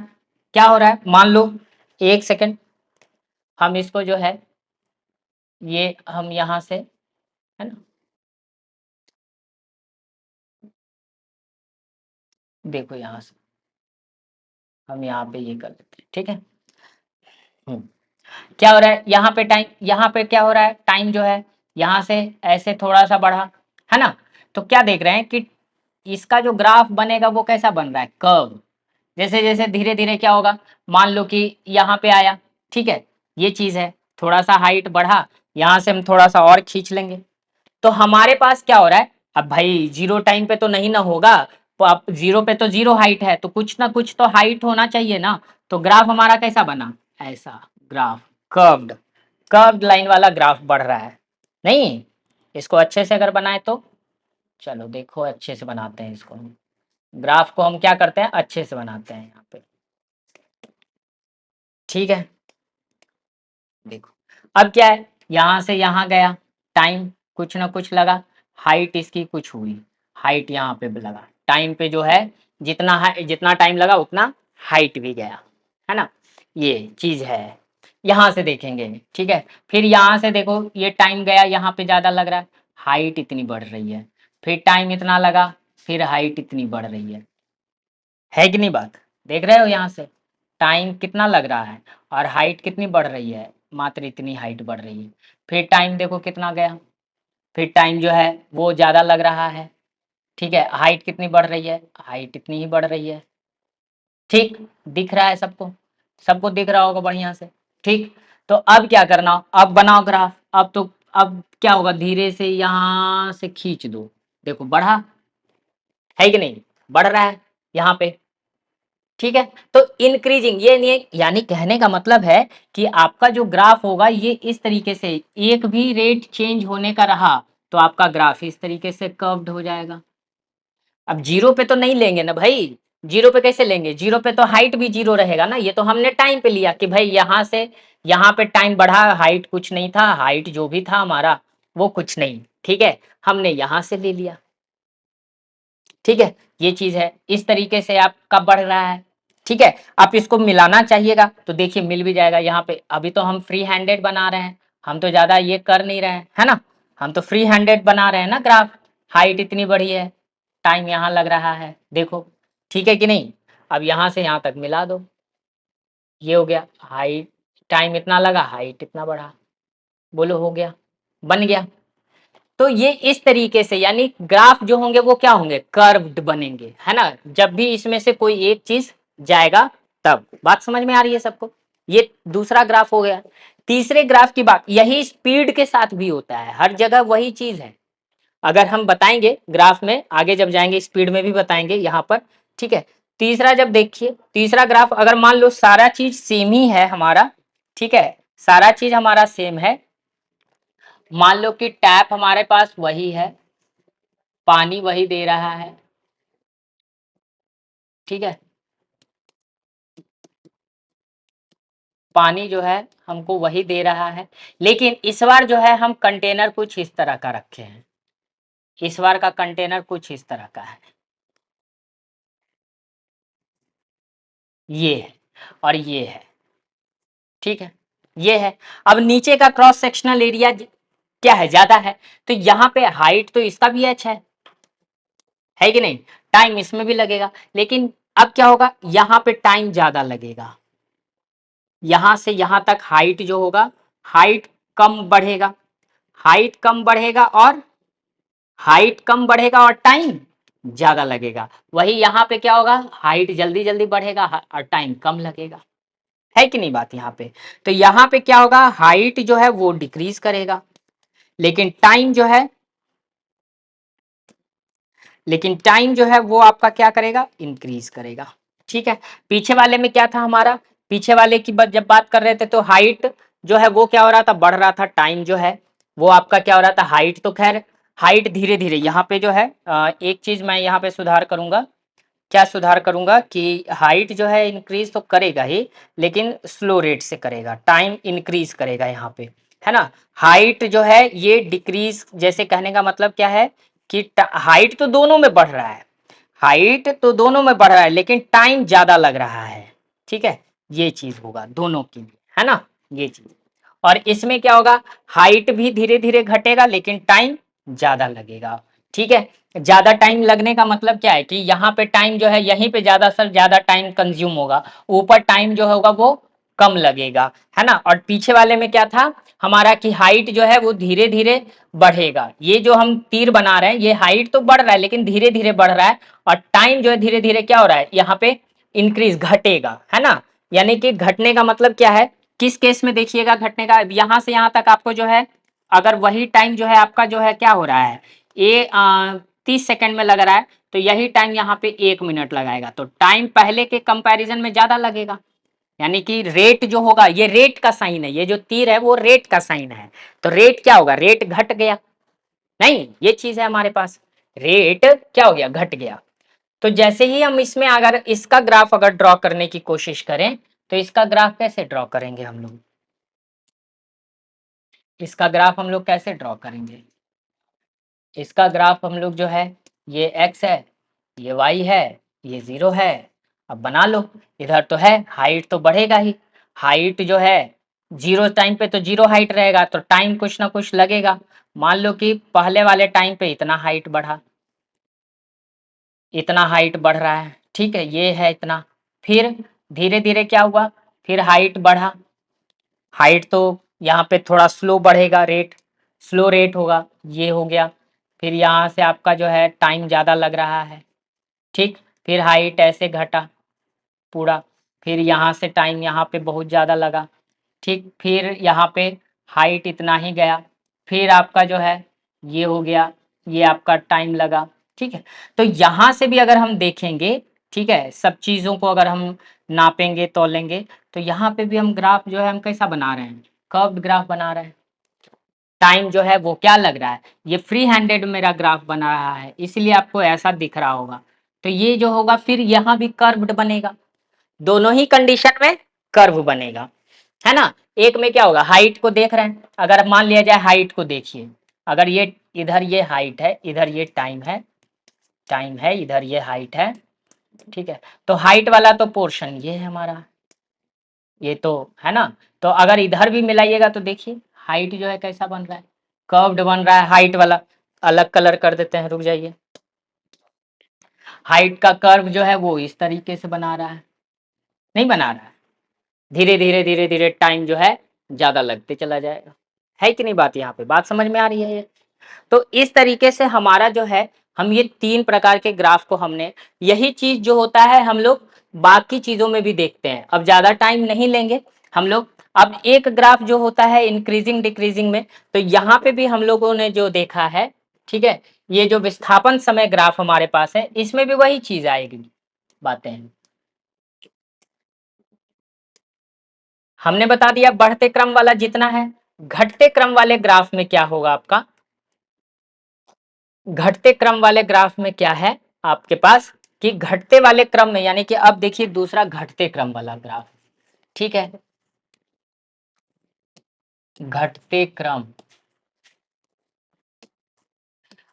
क्या हो रहा है, मान लो 1 सेकंड, हम इसको जो है ये हम यहाँ से, है ना, देखो यहाँ से हम यहाँ पे ये कर लेते हैं, ठीक है। हम्म, क्या हो रहा है यहाँ पे, टाइम यहाँ पे क्या हो रहा है, टाइम जो है यहाँ से ऐसे थोड़ा सा बढ़ा, है ना, तो क्या देख रहे हैं कि इसका जो ग्राफ बनेगा वो कैसा बन रहा है, कर्व, जैसे जैसे धीरे धीरे क्या होगा, मान लो कि यहाँ पे आया, ठीक है, ये चीज है, थोड़ा सा हाइट बढ़ा, यहाँ से हम थोड़ा सा और खींच लेंगे, तो हमारे पास क्या हो रहा है, अब भाई जीरो टाइम पे तो नहीं ना होगा, तो अब जीरो पे तो जीरो हाइट है, तो कुछ ना कुछ तो हाइट होना चाहिए ना, तो ग्राफ हमारा कैसा बना, ऐसा ग्राफ, कर्व्ड, कर्व्ड लाइन वाला ग्राफ बढ़ रहा है, नहीं, इसको अच्छे से अगर बनाए तो, चलो देखो अच्छे से बनाते हैं इसको, ग्राफ को हम क्या करते हैं, अच्छे से बनाते हैं यहाँ पे, ठीक है। देखो अब क्या है, यहाँ से यहाँ गया, टाइम कुछ ना कुछ लगा, हाइट इसकी कुछ हुई, हाइट यहाँ पे भी लगा, टाइम पे जो है जितना टाइम लगा उतना हाइट भी गया, है ना, ये चीज है, यहाँ से देखेंगे, ठीक है। फिर यहाँ से देखो ये टाइम गया, यहाँ पे ज्यादा लग रहा है, हाइट इतनी बढ़ रही है, फिर टाइम इतना लगा, फिर हाइट इतनी बढ़ रही है कि नहीं बात, देख रहे हो यहाँ से टाइम कितना लग रहा है और हाइट कितनी बढ़ रही है, मात्र इतनी हाइट बढ़ रही है, फिर टाइम देखो कितना गया, फिर टाइम जो है वो ज़्यादा लग रहा है, ठीक है, हाइट कितनी बढ़ रही है, हाइट इतनी ही बढ़ रही है, ठीक, दिख रहा है सबको, सबको दिख रहा होगा बढ़िया से, ठीक। तो अब क्या करना, अब बनाओ ग्राफ, अब तो अब क्या होगा, धीरे से यहाँ से खींच दो, देखो बढ़ा है कि नहीं, बढ़ रहा है यहाँ पे, ठीक है। तो इंक्रीजिंग, ये नहीं, यानी कहने का मतलब है कि आपका जो ग्राफ होगा ये इस तरीके से, एक भी रेट चेंज होने का रहा तो आपका ग्राफ इस तरीके से कर्व्ड हो जाएगा। अब जीरो पे तो नहीं लेंगे ना भाई, जीरो पे कैसे लेंगे, जीरो पे तो हाइट भी जीरो रहेगा ना, ये तो हमने टाइम पे लिया कि भाई यहाँ से यहाँ पे टाइम बढ़ा, हाइट कुछ नहीं था, हाइट जो भी था हमारा वो कुछ नहीं, ठीक है, हमने यहाँ से ले लिया, ठीक है, ये चीज है, इस तरीके से आपका बढ़ रहा है, ठीक है। आप इसको मिलाना चाहिएगा तो देखिए मिल भी जाएगा, यहाँ पे अभी तो हम फ्री हैंडेड बना रहे हैं, हम तो ज्यादा ये कर नहीं रहे हैं, है ना, हम तो फ्री हैंडेड बना रहे हैं ना ग्राफ, हाइट इतनी बड़ी है, टाइम यहाँ लग रहा है, देखो, ठीक है कि नहीं? अब यहाँ से यहाँ तक मिला दो, ये हो गया हाइट, टाइम इतना लगा, हाइट इतना बढ़ा, बोलो हो गया, बन गया। तो ये इस तरीके से, यानी ग्राफ जो होंगे वो क्या होंगे, कर्व्ड बनेंगे, है ना? जब भी इसमें से कोई एक चीज जाएगा तब। बात समझ में आ रही है सबको? ये दूसरा ग्राफ हो गया। तीसरे ग्राफ की बात, यही स्पीड के साथ भी होता है, हर जगह वही चीज है। अगर हम बताएंगे ग्राफ में आगे जब जाएंगे, स्पीड में भी बताएंगे यहाँ पर, ठीक है? तीसरा जब देखिए, तीसरा ग्राफ अगर मान लो सारा चीज सेम ही है हमारा, ठीक है, सारा चीज हमारा सेम है, मान लो कि टैप हमारे पास वही है, पानी वही दे रहा है, ठीक है, पानी जो है हमको वही दे रहा है, लेकिन इस बार जो है हम कंटेनर कुछ इस तरह का रखे हैं, इस बार का कंटेनर कुछ इस तरह का है, ये है और ये है, ठीक है, ये है। अब नीचे का क्रॉस सेक्शनल एरिया क्या है, ज्यादा है, तो यहाँ पे हाइट तो इसका भी अच्छा है कि नहीं? टाइम इसमें भी लगेगा, लेकिन अब क्या होगा, यहाँ पे टाइम ज्यादा लगेगा, यहां से यहां तक हाइट जो होगा, हाइट कम बढ़ेगा, हाइट कम बढ़ेगा और हाइट कम बढ़ेगा और टाइम ज्यादा लगेगा। वही यहाँ पे क्या होगा, हाइट जल्दी जल्दी बढ़ेगा और टाइम कम लगेगा, है कि नहीं बात यहाँ पे? तो यहाँ पे क्या होगा, हाइट जो है वो डिक्रीज करेगा, लेकिन टाइम जो है, लेकिन टाइम जो है वो आपका क्या करेगा, इंक्रीज करेगा, ठीक है। पीछे वाले में क्या था हमारा, पीछे वाले की जब बात कर रहे थे तो हाइट जो है वो क्या हो रहा था, बढ़ रहा था, टाइम जो है वो आपका क्या हो रहा था, हाइट तो खैर, हाइट धीरे धीरे यहाँ पे जो है एक चीज मैं यहाँ पे सुधार करूंगा, क्या सुधार करूंगा कि हाइट जो है इंक्रीज तो करेगा ही, लेकिन स्लो रेट से करेगा, टाइम इंक्रीज करेगा यहाँ पे, है ना? हाइट जो है ये डिक्रीज, जैसे कहने का मतलब क्या है कि हाइट तो दोनों में बढ़ रहा है, हाइट तो दोनों में बढ़ रहा है, लेकिन टाइम ज्यादा लग रहा है, ठीक है, ये चीज होगा दोनों के लिए, है ना, ये चीज। और इसमें क्या होगा, हाइट भी धीरे धीरे घटेगा लेकिन टाइम ज्यादा लगेगा, ठीक है। ज्यादा टाइम लगने का मतलब क्या है कि यहाँ पे टाइम जो है यहीं पे ज्यादा सर ज्यादा टाइम कंज्यूम होगा, ऊपर टाइम जो होगा वो कम लगेगा, है ना? और पीछे वाले में क्या था हमारा कि हाइट जो है वो धीरे धीरे बढ़ेगा, ये जो हम तीर बना रहे हैं ये हाइट तो बढ़ रहा है लेकिन धीरे धीरे बढ़ रहा है, और टाइम जो है धीरे धीरे क्या हो रहा है यहाँ पे, इंक्रीज, घटेगा, है ना? यानी कि घटने का मतलब क्या है, किस केस में देखिएगा घटने का, यहां से यहां तक आपको जो है, अगर वही टाइम जो है आपका जो है क्या हो रहा है, ये 30 सेकंड में लग रहा है, तो यही टाइम यहाँ पे 1 मिनट लगाएगा, तो टाइम पहले के कंपैरिजन में ज्यादा लगेगा, यानी कि रेट जो होगा, ये रेट का साइन है, ये जो तीर है वो रेट का साइन है, तो रेट क्या होगा, रेट घट गया, नहीं ये चीज है हमारे पास, रेट क्या हो गया, घट गया। तो जैसे ही हम इसमें अगर इसका ग्राफ अगर ड्रॉ करने की कोशिश करें, तो इसका ग्राफ कैसे ड्रॉ करेंगे हम लोग, इसका ग्राफ हम लोग कैसे ड्रॉ करेंगे, इसका ग्राफ हम लोग जो है, ये एक्स है, ये वाई है, ये जीरो है, अब बना लो, इधर तो है हाइट तो बढ़ेगा ही, हाइट जो है जीरो टाइम पे तो जीरो हाइट रहेगा, तो टाइम कुछ ना कुछ लगेगा, मान लो कि पहले वाले टाइम पे इतना हाइट बढ़ा, इतना हाइट बढ़ रहा है, ठीक है, ये है इतना, फिर धीरे धीरे क्या हुआ, फिर हाइट बढ़ा, हाइट तो यहाँ पे थोड़ा स्लो बढ़ेगा, रेट स्लो रेट होगा, ये हो गया, फिर यहाँ से आपका जो है टाइम ज़्यादा लग रहा है, ठीक, फिर हाइट ऐसे घटा पूरा, फिर यहाँ से टाइम यहाँ पे बहुत ज़्यादा लगा, ठीक, फिर यहाँ पे हाइट इतना ही गया, फिर आपका जो है ये हो गया, ये आपका टाइम लगा, ठीक है। तो यहाँ से भी अगर हम देखेंगे, ठीक है, सब चीज़ों को अगर हम नापेंगे तोलेंगे, तो यहाँ पे भी हम ग्राफ जो है हम कैसा बना रहे हैं, कर्व्ड ग्राफ बना रहे हैं, टाइम जो है वो क्या लग रहा है, ये फ्री हैंडेड मेरा ग्राफ बना रहा है, इसलिए आपको ऐसा दिख रहा होगा, तो ये जो होगा फिर यहाँ भी कर्व्ड बनेगा, दोनों ही कंडीशन में कर्व बनेगा, है ना? एक में क्या होगा, हाइट को देख रहे हैं, अगर मान लिया जाए हाइट को देखिए, अगर ये इधर ये हाइट है, इधर ये टाइम है, टाइम है, इधर ये हाइट है, ठीक है, तो हाइट वाला तो पोर्शन ये है हमारा, ये तो है ना, तो अगर इधर भी मिलाइएगा तो देखिए हाइट जो है कैसा बन रहा है, कर्व्ड बन रहा है हाइट वाला, अलग कलर कर देते हैं, रुक जाइए, हाइट का कर्व जो है वो इस तरीके से बना रहा है, नहीं बना रहा है। धीरे धीरे धीरे धीरे टाइम जो है ज्यादा लगते चला जाएगा, है कि नहीं बात, यहाँ पे बात समझ में आ रही है ये। तो इस तरीके से हमारा जो है, हम ये 3 प्रकार के ग्राफ को हमने, यही चीज जो होता है हम लोग बाकी चीजों में भी देखते हैं। अब ज्यादा टाइम नहीं लेंगे हम लोग। अब एक ग्राफ जो होता है इंक्रीजिंग डिक्रीजिंग में, तो यहाँ पे भी हम लोगों ने जो देखा है, ठीक है, ये जो विस्थापन समय ग्राफ हमारे पास है, इसमें भी वही चीज आएगी, बातें हैं। हमने बता दिया बढ़ते क्रम वाला जितना है। घटते क्रम वाले ग्राफ में क्या होगा आपका, घटते क्रम वाले ग्राफ में क्या है आपके पास, कि घटते वाले क्रम में, यानी कि अब देखिए दूसरा घटते क्रम वाला ग्राफ, ठीक है, घटते क्रम।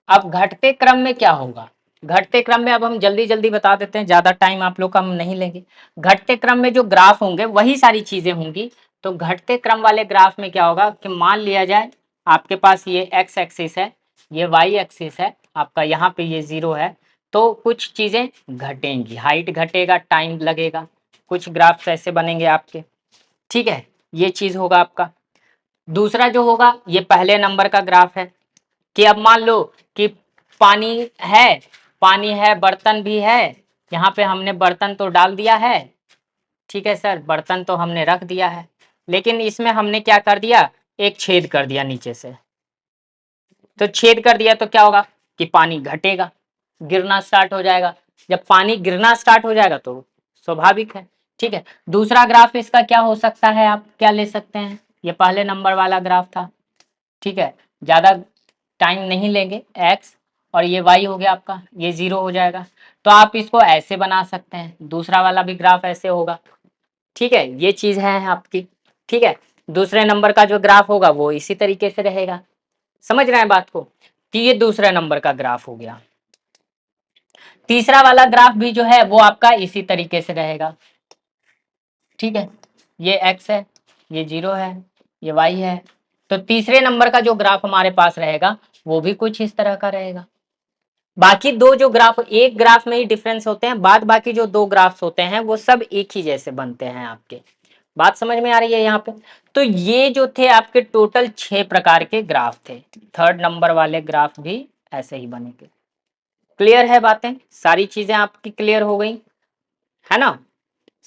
अब घटते क्रम में क्या होगा, घटते क्रम में अब हम जल्दी जल्दी बता देते हैं, ज्यादा टाइम आप लोग का हम नहीं लेंगे। घटते क्रम में जो ग्राफ होंगे वही सारी चीजें होंगी। तो घटते क्रम वाले ग्राफ में क्या होगा कि मान लिया जाए आपके पास ये एक्स एक्सिस है, ये वाई एक्सिस है आपका, यहाँ पे ये 0 है। तो कुछ चीजें घटेंगी, हाइट घटेगा, टाइम लगेगा, कुछ ग्राफ ऐसे बनेंगे आपके, ठीक है, ये चीज होगा आपका। दूसरा जो होगा ये पहले नंबर का ग्राफ है, कि अब मान लो कि पानी है, पानी है, बर्तन भी है, यहाँ पे हमने बर्तन तो डाल दिया है, ठीक है सर, बर्तन तो हमने रख दिया है, लेकिन इसमें हमने क्या कर दिया, एक छेद कर दिया नीचे से। तो छेद कर दिया तो क्या होगा कि पानी घटेगा, गिरना स्टार्ट हो जाएगा। जब पानी गिरना स्टार्ट हो जाएगा तो स्वाभाविक है, ठीक है। दूसरा ग्राफ इसका क्या हो सकता है, आप क्या ले सकते हैं, ये पहले नंबर वाला ग्राफ था, ठीक है, ज्यादा टाइम नहीं लेंगे, एक्स और ये वाई हो गया आपका, ये 0 हो जाएगा। तो आप इसको ऐसे बना सकते हैं, दूसरा वाला भी ग्राफ ऐसे होगा, ठीक है, ये चीज है आपकी, ठीक है। दूसरे नंबर का जो ग्राफ होगा वो इसी तरीके से रहेगा, समझ रहे हैं बात को, कि ये दूसरा नंबर का ग्राफ हो गया। तीसरा वाला ग्राफ भी जो है वो आपका इसी तरीके से रहेगा, ठीक है, ये एक्स है, ये 0 है, ये वाई है। तो तीसरे नंबर का जो ग्राफ हमारे पास रहेगा वो भी कुछ इस तरह का रहेगा। बाकी दो जो ग्राफ, एक ग्राफ में ही डिफरेंस होते हैं, बाद बाकी जो 2 ग्राफ्स होते हैं वो सब एक ही जैसे बनते हैं आपके, बात समझ में आ रही है यहाँ पे। तो ये जो थे आपके टोटल 6 प्रकार के ग्राफ थे, थर्ड नंबर वाले ग्राफ भी ऐसे ही बनेंगे। क्लियर है बातें, सारी चीजें आपकी क्लियर हो गई है ना,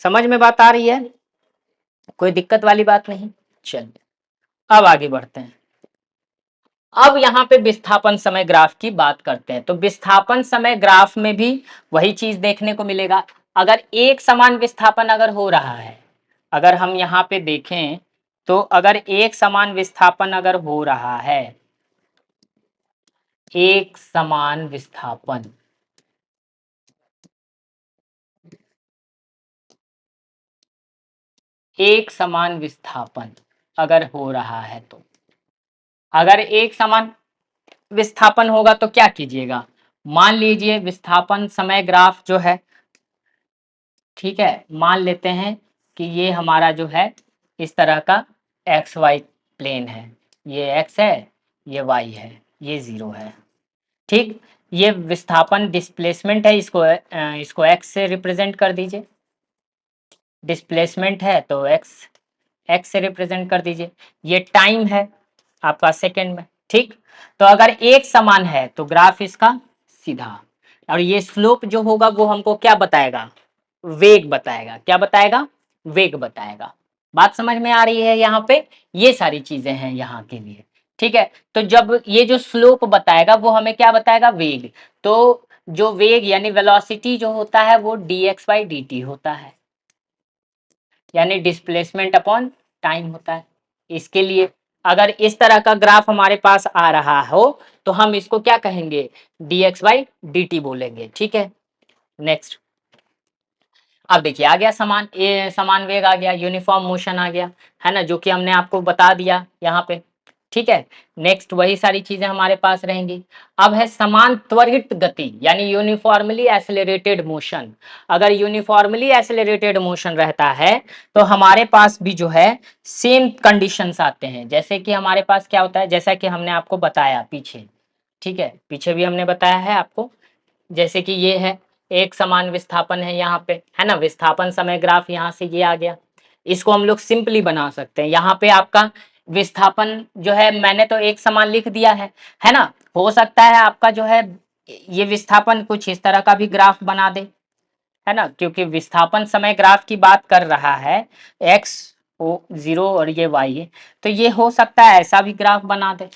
समझ में बात आ रही है, कोई दिक्कत वाली बात नहीं। चलिए अब आगे बढ़ते हैं। अब यहाँ पे विस्थापन समय ग्राफ की बात करते हैं। तो विस्थापन समय ग्राफ में भी वही चीज देखने को मिलेगा। अगर एक समान विस्थापन अगर हो रहा है, अगर हम यहाँ पे देखें तो अगर एक समान विस्थापन अगर हो रहा है, एक समान विस्थापन, एक समान विस्थापन अगर हो रहा है, तो अगर एक समान विस्थापन होगा तो क्या कीजिएगा, मान लीजिए विस्थापन समय ग्राफ जो है, ठीक है, मान लेते हैं कि ये हमारा जो है इस तरह का एक्स वाई प्लेन है, ये एक्स है, ये वाई है, ये 0 है, ठीक। ये विस्थापन डिस्प्लेसमेंट है, इसको एक्स से रिप्रेजेंट कर दीजिए, डिस्प्लेसमेंट है तो एक्स, एक्स से रिप्रेजेंट कर दीजिए। ये टाइम है आपका सेकंड में, ठीक। तो अगर एक समान है तो ग्राफ इसका सीधा, और ये स्लोप जो होगा वो हमको क्या बताएगा, वेग बताएगा, क्या बताएगा, वेग बताएगा। बात समझ में आ रही है यहाँ पे, ये सारी चीजें हैं यहाँ के लिए, ठीक है। तो जब ये जो स्लोप बताएगा वो हमें क्या बताएगा, वेग। तो जो वेग यानी वेलोसिटी जो होता है वो dx/dt होता है, यानी डिस्प्लेसमेंट अपॉन टाइम होता है। इसके लिए अगर इस तरह का ग्राफ हमारे पास आ रहा हो तो हम इसको क्या कहेंगे, dx/dt बोलेंगे, ठीक है। नेक्स्ट, अब देखिए आ गया समान, समान वेग आ गया, यूनिफॉर्म मोशन आ गया, है ना, जो कि हमने आपको बता दिया यहाँ पे, ठीक है। नेक्स्ट वही सारी चीजें हमारे पास रहेंगी। अब है समान त्वरित गति, यानी यूनिफॉर्मली एक्सेलरेटेड मोशन। अगर यूनिफॉर्मली एक्सेलरेटेड मोशन रहता है तो हमारे पास भी जो है सेम कंडीशंस आते हैं। जैसे कि हमारे पास क्या होता है, जैसा कि हमने आपको बताया पीछे, ठीक है, पीछे भी हमने बताया है आपको, जैसे कि ये है, एक समान विस्थापन है यहाँ पे, है ना। विस्थापन समय ग्राफ यहाँ से ये आ गया। इसको हम लोग सिंपली बना सकते हैं। यहाँ पे आपका विस्थापन जो है मैंने तो एक समान लिख दिया है ना। हो सकता है आपका जो है ये विस्थापन कुछ इस तरह का भी ग्राफ बना दे, है ना, क्योंकि विस्थापन समय ग्राफ की बात कर रहा है, एक्स ओ 0 और ये वाई है, तो ये हो सकता है ऐसा भी ग्राफ बना दे,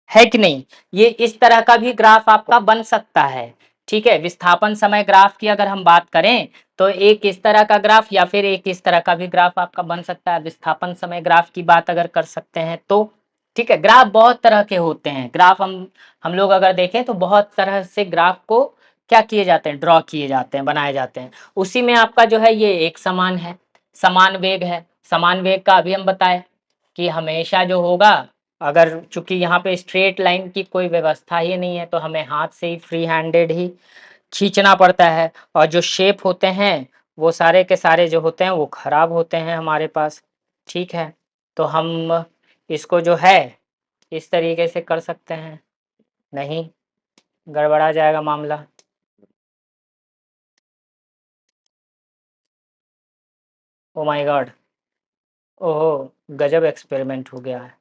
है कि नहीं। ये इस तरह का भी ग्राफ आपका बन सकता है। ठीक है, विस्थापन समय ग्राफ की अगर हम बात करें तो एक इस तरह का ग्राफ या फिर एक इस तरह का भी ग्राफ आपका बन सकता है। विस्थापन समय ग्राफ की बात अगर कर सकते हैं तो ठीक है। ग्राफ बहुत तरह के होते हैं। ग्राफ हम लोग अगर देखें तो बहुत तरह से ग्राफ को क्या किए जाते हैं, ड्रॉ किए जाते हैं, बनाए जाते हैं। उसी में आपका जो है ये एक समान है, समान वेग है। समान वेग का अभी हम बताए कि हमेशा जो होगा, अगर चूंकि यहाँ पे स्ट्रेट लाइन की कोई व्यवस्था ही नहीं है तो हमें हाथ से ही फ्री हैंडेड ही खींचना पड़ता है। और जो शेप होते हैं वो सारे के सारे जो होते हैं वो खराब होते हैं हमारे पास। ठीक है, तो हम इसको जो है इस तरीके से कर सकते हैं, नहीं गड़बड़ा जाएगा मामला। ओ माय गॉड, ओहो, गजब एक्सपेरिमेंट हो गया है।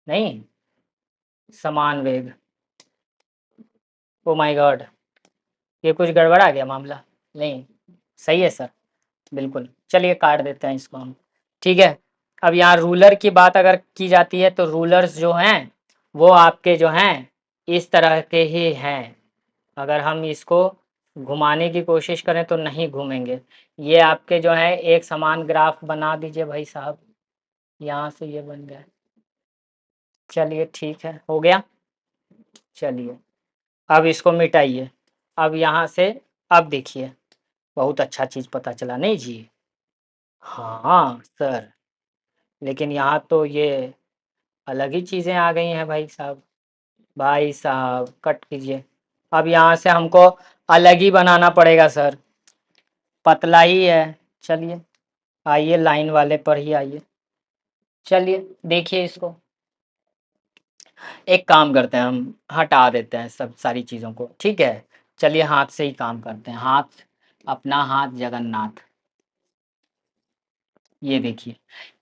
नहीं, समान वेग, ओ माय गॉड, ये कुछ गड़बड़ा गया मामला। नहीं, सही है सर, बिल्कुल। चलिए काट देते हैं इसको हम। ठीक है, अब यहाँ रूलर की बात अगर की जाती है तो रूलर्स जो हैं वो आपके जो हैं इस तरह के ही हैं। अगर हम इसको घुमाने की कोशिश करें तो नहीं घूमेंगे। ये आपके जो है एक समान ग्राफ बना दीजिए भाई साहब। यहाँ से ये बन गया। चलिए ठीक है, हो गया। चलिए अब इसको मिटाइए। अब यहाँ से अब देखिए, बहुत अच्छा चीज़ पता चला नहीं जी। हाँ सर, लेकिन यहाँ तो ये अलग ही चीज़ें आ गई हैं भाई साहब। भाई साहब कट कीजिए। अब यहाँ से हमको अलग ही बनाना पड़ेगा सर, पतला ही है। चलिए आइए लाइन वाले पर ही आइए। चलिए देखिए इसको, एक काम करते हैं, हम हटा देते हैं सब सारी चीज़ों को। ठीक है, चलिए हाथ से ही काम करते हैं। हाथ, अपना हाथ जगन्नाथ। ये देखिए,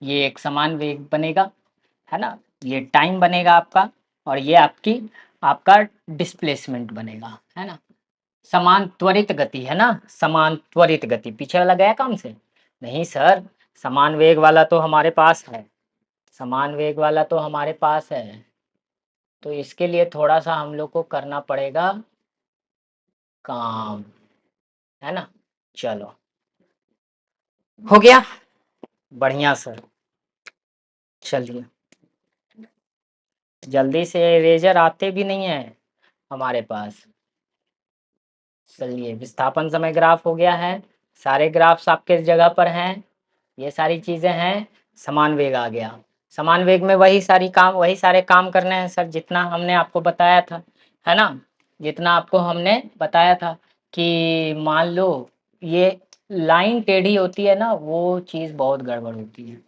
ये एक समान वेग बनेगा, है ना। ये टाइम बनेगा आपका, और ये आपका डिस्प्लेसमेंट बनेगा, है ना। समान त्वरित गति, है ना, समान त्वरित गति। पीछे वाला गया काम से? नहीं सर, समान वेग वाला तो हमारे पास है, समान वेग वाला तो हमारे पास है। तो इसके लिए थोड़ा सा हम लोग को करना पड़ेगा काम, है ना। चलो हो गया, बढ़िया सर। चलिए, जल्दी से, इरेजर आते भी नहीं है हमारे पास। चलिए, विस्थापन समय ग्राफ हो गया है, सारे ग्राफ्स आपके जगह पर हैं, ये सारी चीज़ें हैं। समान वेग आ गया। समान वेग में वही सारे काम करने हैं सर, जितना हमने आपको बताया था, है ना। जितना आपको हमने बताया था कि मान लो ये लाइन टेढ़ी होती है ना, वो चीज़ बहुत गड़बड़ होती है।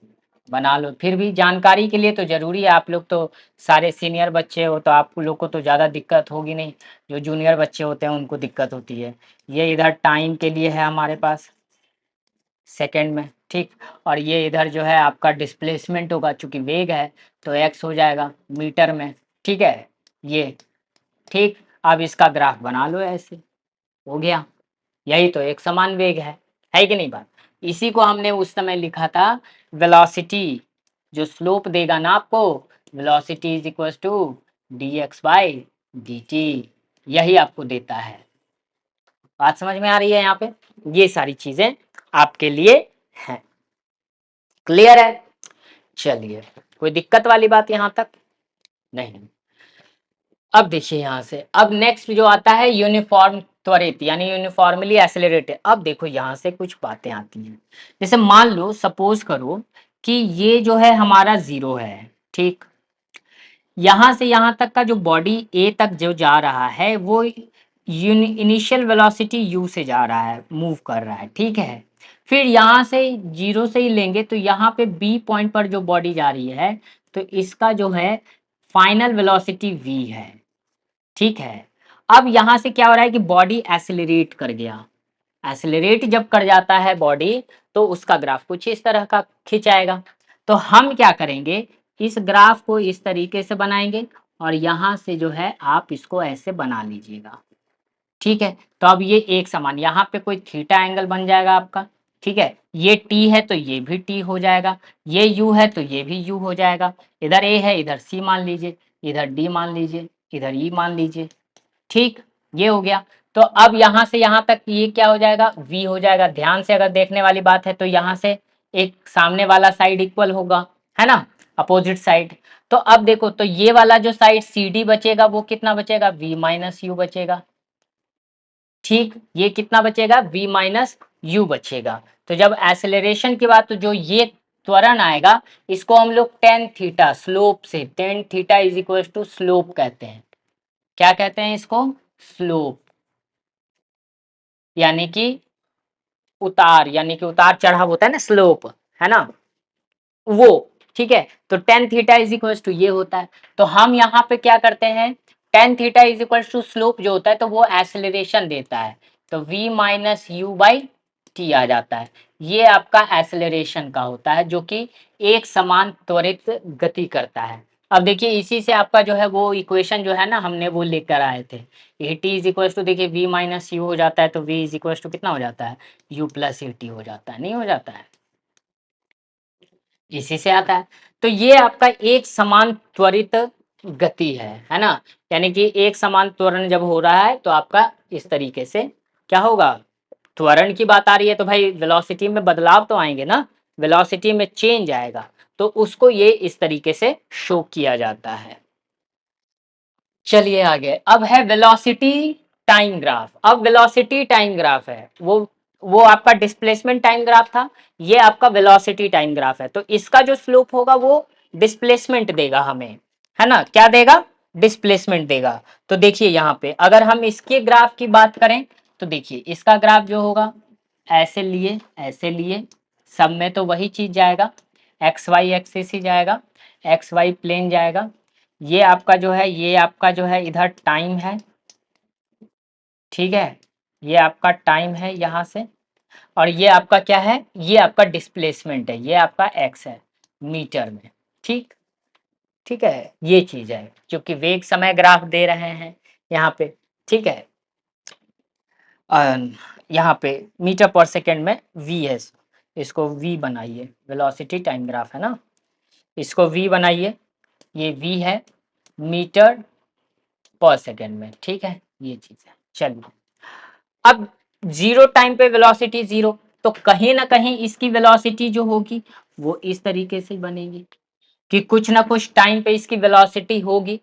बना लो, फिर भी जानकारी के लिए तो ज़रूरी है। आप लोग तो सारे सीनियर बच्चे हो तो आप लोग को तो ज़्यादा दिक्कत होगी नहीं, जो जूनियर बच्चे होते हैं उनको दिक्कत होती है। ये इधर टाइम के लिए है हमारे पास, सेकंड में, ठीक। और ये इधर जो है आपका डिस्प्लेसमेंट होगा, चूंकि वेग है तो एक्स हो जाएगा मीटर में। ठीक है, ये ठीक। अब इसका ग्राफ बना लो ऐसे, हो गया। यही तो एक समान वेग है कि नहीं बात। इसी को हमने उस समय लिखा था वेलोसिटी, जो स्लोप देगा ना आपको, velocity is equal to D X by D T, यही आपको देता है। बात समझ में आ रही है यहाँ पे, ये सारी चीजें आपके लिए हैं। क्लियर है। चलिए, कोई दिक्कत वाली बात यहाँ तक नहीं। अब देखिए यहाँ से, अब नेक्स्ट जो आता है यूनिफॉर्म त्वरित, यानी यूनिफॉर्मली एक्सेलरेटेड। अब देखो यहाँ से कुछ बातें आती हैं। जैसे मान लो, सपोज करो कि ये जो है हमारा 0 है, ठीक। यहाँ से यहाँ तक का जो बॉडी ए तक जो जा रहा है वो इनिशियल वेलोसिटी यू से जा रहा है, मूव कर रहा है, ठीक है। फिर यहाँ से 0 से ही लेंगे तो यहाँ पे बी पॉइंट पर जो बॉडी जा रही है तो इसका जो है फाइनल वेलोसिटी वी है, ठीक है। अब यहां से क्या हो रहा है कि बॉडी एक्सेलरेट कर गया। एक्सेलरेट जब कर जाता है बॉडी, तो उसका ग्राफ कुछ इस तरह का खिंचाएगा। तो हम क्या करेंगे, इस ग्राफ को इस तरीके से बनाएंगे और यहाँ से जो है आप इसको ऐसे बना लीजिएगा। ठीक है, तो अब ये एक समान, यहाँ पे कोई थीटा एंगल बन जाएगा आपका। ठीक है, ये टी है तो ये भी टी हो जाएगा, ये यू है तो ये भी यू हो जाएगा। इधर ए है, इधर सी मान लीजिए, इधर डी मान लीजिए, इधर ई मान लीजिए। ठीक, ये हो गया। तो अब यहाँ से यहाँ तक ये क्या हो जाएगा, v हो जाएगा। ध्यान से अगर देखने वाली बात है तो यहाँ से एक सामने वाला साइड इक्वल होगा, है ना, अपोजिट साइड। तो अब देखो, तो ये वाला जो साइड सी डी बचेगा वो कितना बचेगा, v माइनस यू बचेगा। ठीक, ये कितना बचेगा, v माइनस यू बचेगा। तो जब एक्सेलरेशन की बात, तो जो ये त्वरण आएगा इसको हम लोग टेन थीटा स्लोप से, tan theta is equal to slope कहते हैं। क्या कहते हैं इसको, स्लोप, यानी कि उतार, यानी कि उतार चढ़ाव होता है ना, स्लोप, है ना वो। ठीक है, तो tan theta is equal to ये होता है। तो हम यहाँ पे क्या करते हैं, tan theta is equal to slope जो होता है तो वो एक्सेलरेशन देता है, तो v minus u by t आ जाता है। ये आपका एक्सेलरेशन का होता है जो कि एक समान त्वरित गति करता है। अब देखिए, इसी से आपका जो है वो इक्वेशन जो है ना, हमने वो लेकर आए थे, A T is equal to, देखिए v माइनस यू हो जाता है तो v इज इक्वल टू कितना हो जाता है, u प्लस ए टी हो जाता है, नहीं हो जाता है, इसी से आता है। तो ये आपका एक समान त्वरित गति है ना, यानी कि एक समान त्वरण जब हो रहा है तो आपका इस तरीके से क्या होगा, त्वरण की बात आ रही है तो भाई वेलोसिटी में बदलाव तो आएंगे ना, वेलोसिटी में चेंज आएगा, तो उसको ये इस तरीके से शो किया जाता है। चलिए आगे, अब है वेलोसिटी टाइम ग्राफ। अब वेलोसिटी टाइम ग्राफ है, वो आपका डिस्प्लेसमेंट टाइम ग्राफ था, ये आपका वेलोसिटी टाइम ग्राफ है। तो इसका जो स्लोप होगा वो डिस्प्लेसमेंट देगा हमें, है ना, क्या देगा, डिस्प्लेसमेंट देगा। तो देखिए यहाँ पे अगर हम इसके ग्राफ की बात करें तो देखिए इसका ग्राफ जो होगा, ऐसे लिए सब में तो वही चीज जाएगा, एक्स वाई एक्सिस ही जाएगा, एक्स वाई प्लेन जाएगा। ये आपका जो है, ये आपका जो है इधर टाइम है, ठीक है, ये आपका टाइम है यहाँ से, और ये आपका क्या है, ये आपका डिस्प्लेसमेंट है, ये आपका एक्स है मीटर में। ठीक, ठीक है, ये चीज है जो कि वेग समय ग्राफ दे रहे हैं यहाँ पे। ठीक है, यहाँ पे मीटर पर सेकेंड में वी है, इसको वी बनाइए, वेलोसिटी टाइम ग्राफ है ना, इसको वी बनाइए, ये वी है मीटर पर सेकेंड में। ठीक है, ये चीज है। चलिए, अब जीरो टाइम पे वेलोसिटी जीरो, तो कहीं ना कहीं इसकी वेलोसिटी जो होगी वो इस तरीके से बनेगी कि कुछ ना कुछ टाइम पे इसकी वेलोसिटी होगी।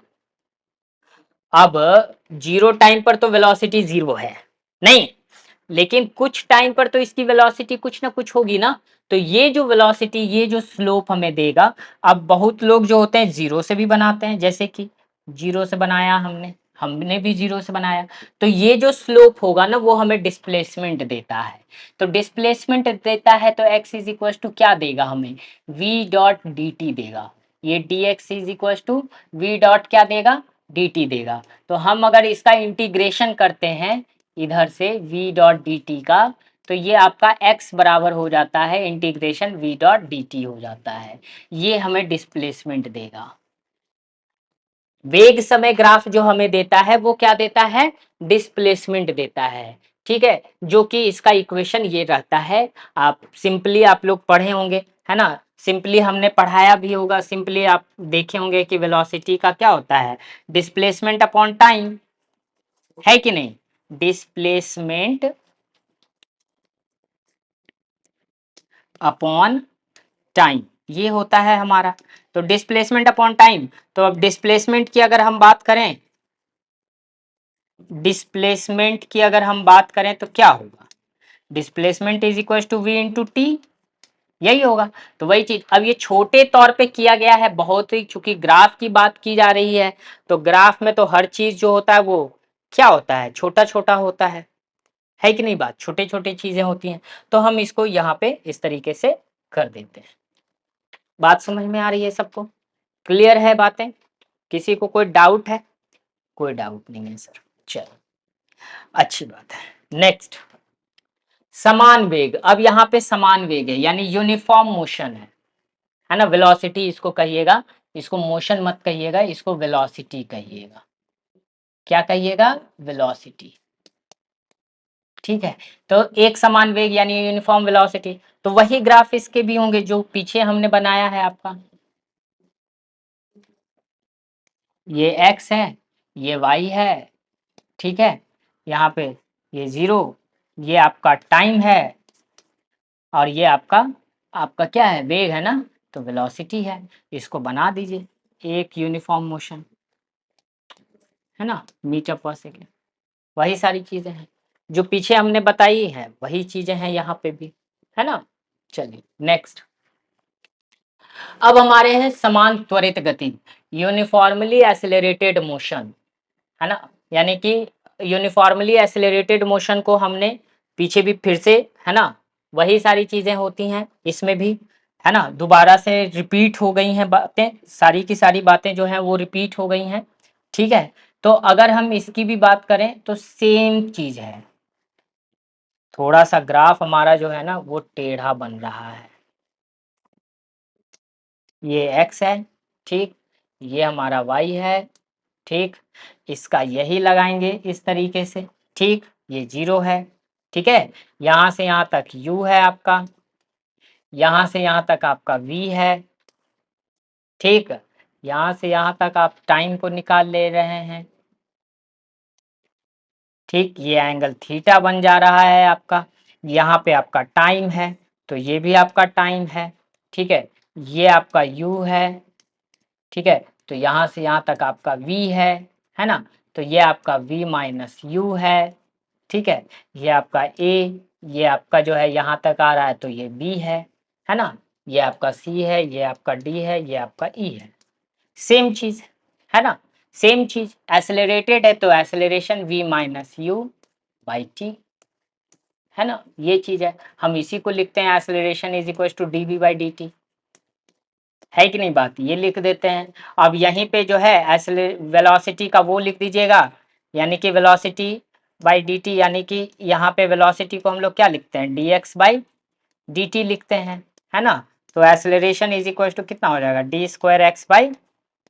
अब जीरो टाइम पर तो वेलोसिटी जीरो है नहीं, लेकिन कुछ टाइम पर तो इसकी वेलोसिटी कुछ ना कुछ होगी ना। तो ये जो वेलोसिटी, ये जो स्लोप हमें देगा, अब बहुत लोग जो होते हैं जीरो से भी बनाते हैं, जैसे कि जीरो से बनाया हमने, हमने भी जीरो से बनाया। तो ये जो स्लोप होगा ना वो हमें डिस्प्लेसमेंट देता है। तो डिस्प्लेसमेंट देता है तो x इज इक्वल टू क्या देगा हमें, v डॉट डी टी देगा। ये D X is equal to V dot क्या देगा, डी टी देगा। तो हम अगर इसका इंटीग्रेशन करते हैं इधर से v डॉट डी टी का, तो ये आपका x बराबर हो जाता है integration v dot D T हो जाता है। ये हमें डिस्प्लेसमेंट देगा। वेग समय ग्राफ जो हमें देता है वो क्या देता है, डिस्प्लेसमेंट देता है। ठीक है, जो कि इसका इक्वेशन ये रहता है, आप सिंपली आप लोग पढ़े होंगे, है ना, सिंपली हमने पढ़ाया भी होगा, सिंपली आप देखे होंगे कि वेलोसिटी का क्या होता है, डिस्प्लेसमेंट अपॉन टाइम, है कि नहीं, डिस्प्लेसमेंट अपॉन टाइम, ये होता है हमारा। तो डिस्प्लेसमेंट अपॉन टाइम, तो अब डिस्प्लेसमेंट की अगर हम बात करें, डिस्प्लेसमेंट की अगर हम बात करें तो क्या होगा, displacement is equal to V into T, यही होगा। तो वही चीज अब ये छोटे तौर पे किया गया है बहुत ही, चूंकि ग्राफ की बात की जा रही है तो ग्राफ में तो हर चीज जो होता है वो क्या होता है, छोटा छोटा होता है कि नहीं, बात छोटे छोटे चीजें होती हैं। तो हम इसको यहाँ पे इस तरीके से कर देते हैं। बात समझ में आ रही है सबको, क्लियर है बातें, किसी को कोई डाउट है, कोई डाउट नहीं है सर। चलो। अच्छी बात है। नेक्स्ट, समान वेग। अब यहाँ पे समान वेग है यानी यूनिफॉर्म मोशन है ना। वेलोसिटी इसको कहिएगा, इसको मोशन मत कहिएगा, इसको वेलोसिटी कहिएगा। क्या कहिएगा? वेलोसिटी। ठीक है, तो एक समान वेग यानी यूनिफॉर्म वेलोसिटी। तो वही ग्राफ इसके भी होंगे जो पीछे हमने बनाया है आपका। ये x है, ये y है, ठीक है। यहाँ पे ये 0, ये आपका टाइम है, और ये आपका आपका क्या है? वेग है ना, तो वेलोसिटी है। इसको बना दीजिए, एक यूनिफॉर्म मोशन है ना, मीटर पर सेकेंड। वही सारी चीजें हैं जो पीछे हमने बताई है, वही चीजें हैं यहाँ पे भी, है ना। चलिए नेक्स्ट। अब हमारे हैं समान त्वरित गति, यूनिफॉर्मली एक्सेलरेटेड मोशन, है ना। यानी कि यूनिफॉर्मली एक्सेलरेटेड मोशन को हमने पीछे भी फिर से, है ना, वही सारी चीजें होती हैं इसमें भी, है ना। दोबारा से रिपीट हो गई हैं बातें, सारी की सारी बातें जो हैं वो रिपीट हो गई हैं, ठीक है। तो अगर हम इसकी भी बात करें तो सेम चीज है, थोड़ा सा ग्राफ हमारा जो है ना वो टेढ़ा बन रहा है। ये x है, ठीक, ये हमारा y है, ठीक। इसका यही लगाएंगे इस तरीके से, ठीक। ये 0 है, ठीक है। यहाँ से यहाँ तक u है आपका, यहाँ से यहाँ तक आपका v है, ठीक। यहाँ से यहाँ तक आप टाइम को निकाल ले रहे हैं, ठीक। ये एंगल थीटा बन जा रहा है आपका। यहाँ पे आपका टाइम है, तो ये भी आपका टाइम है, ठीक है। ये आपका u है, ठीक है। तो यहाँ से यहाँ तक आपका v है ना। तो ये आपका v माइनस यू है, ठीक है। ये आपका a, ये आपका जो है यहाँ तक आ रहा है, तो ये b है ना। ये आपका c है, ये आपका d है, ये आपका e है। सेम चीज है ना, सेम चीज। एक्सेलरेटेड है तो acceleration v minus u by T, है ना। ये चीज है, हम इसी को लिखते हैं acceleration is equal to D V by D T, है कि नहीं बात, ये लिख देते हैं। अब यहीं पे जो है वेलोसिटी का वो लिख दीजिएगा, यानी कि वेलोसिटी बाई डी टी, यानी कि यहाँ पे वेलोसिटी को हम लोग क्या लिखते हैं? D X by D T लिखते हैं, है ना। तो एक्सेलरेशन इज इक्वल टू कितना हो जाएगा? D square x by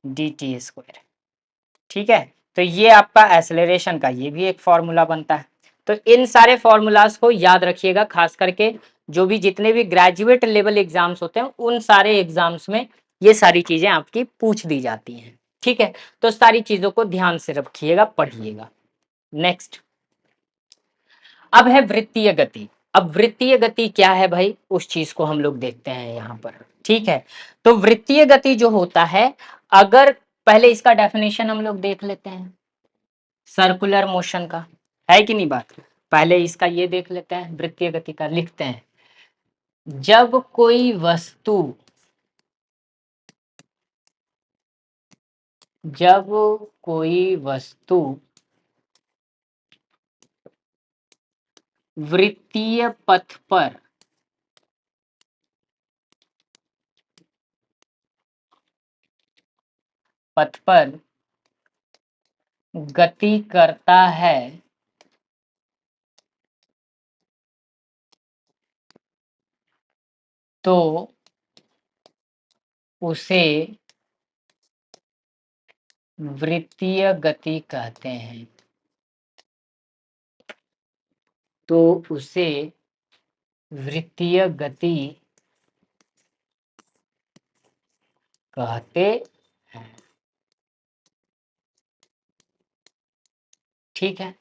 D T square, ठीक है। तो ये आपका एक्सेलरेशन का ये भी एक फॉर्मूला बनता है। तो इन सारे फॉर्मूलाज को याद रखिएगा, खास करके जो भी जितने भी ग्रेजुएट लेवल एग्जाम्स होते हैं उन सारे एग्जाम्स में ये सारी चीजें आपकी पूछ दी जाती हैं, ठीक है। तो सारी चीजों को ध्यान से रखिएगा, पढ़िएगा। नेक्स्ट, अब है वृत्तीय गति। अब वृत्तीय गति क्या है भाई, उस चीज को हम लोग देखते हैं यहाँ पर, ठीक है। तो वृत्तीय गति जो होता है, अगर पहले इसका डेफिनेशन हम लोग देख लेते हैं सर्कुलर मोशन का, है कि नहीं बात। पहले इसका ये देख लेते हैं, वृत्तीय गति का लिखते हैं। जब कोई वस्तु, जब कोई वस्तु वृत्तीय पथ पर पथ पर गति करता है तो उसे वृत्तीय गति कहते हैं। तो उसे वृत्तीय गति कहते हैं, ठीक है।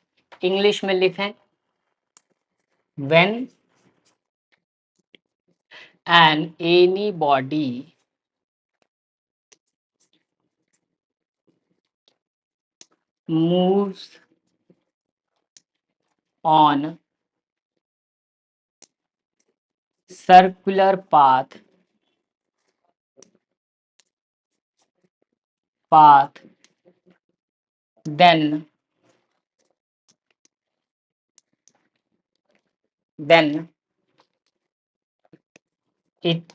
इंग्लिश में लिखें, when an any body moves on circular path, then it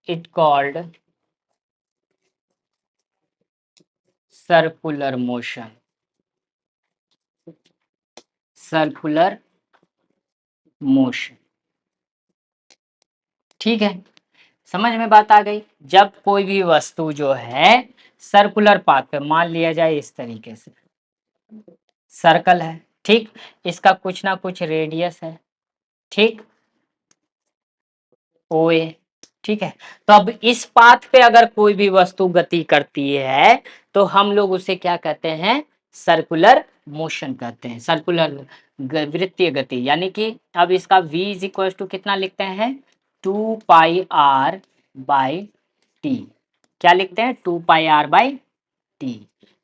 it called circular motion, circular motion. ठीक है, समझ में बात आ गई। जब कोई भी वस्तु जो है सर्कुलर पाथ पे, मान लिया जाए इस तरीके से सर्कल है, ठीक, इसका कुछ ना कुछ रेडियस है, ठीक, ओ ए, ठीक है। तो अब इस पाथ पे अगर कोई भी वस्तु गति करती है तो हम लोग उसे क्या कहते हैं, सर्कुलर मोशन कहते हैं, सर्कुलर वृत्तीय गति। यानी कि अब इसका v इज इक्वल टू कितना लिखते हैं, 2πr बाई टी। क्या लिखते हैं, 2πr/t,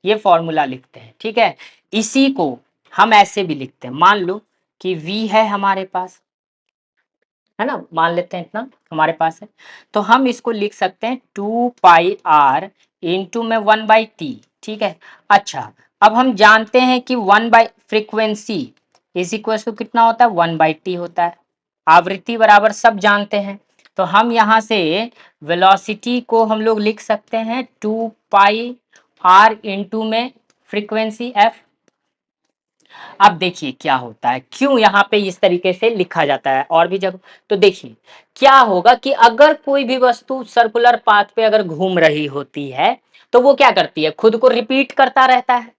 ये फॉर्मूला लिखते हैं। ठीक है, इसी को हम ऐसे भी लिखते हैं, मान लो कि v है हमारे पास, है ना, मान लेते हैं इतना हमारे पास है, तो हम इसको लिख सकते हैं 2πr इंटू में 1/t। ठीक है, अच्छा, अब हम जानते हैं कि 1/फ्रीक्वेंसी इज इक्वल टू कितना होता है, 1/t होता है, आवृत्ति बराबर सब जानते हैं। तो हम यहाँ से वेलोसिटी को हम लोग लिख सकते हैं 2πr इंटू में फ्रीक्वेंसी f। अब देखिए क्या होता है, क्यों यहाँ पे इस तरीके से लिखा जाता है और भी जब, तो देखिए क्या होगा कि अगर कोई भी वस्तु सर्कुलर पाथ पे अगर घूम रही होती है तो वो क्या करती है, खुद को रिपीट करता रहता है।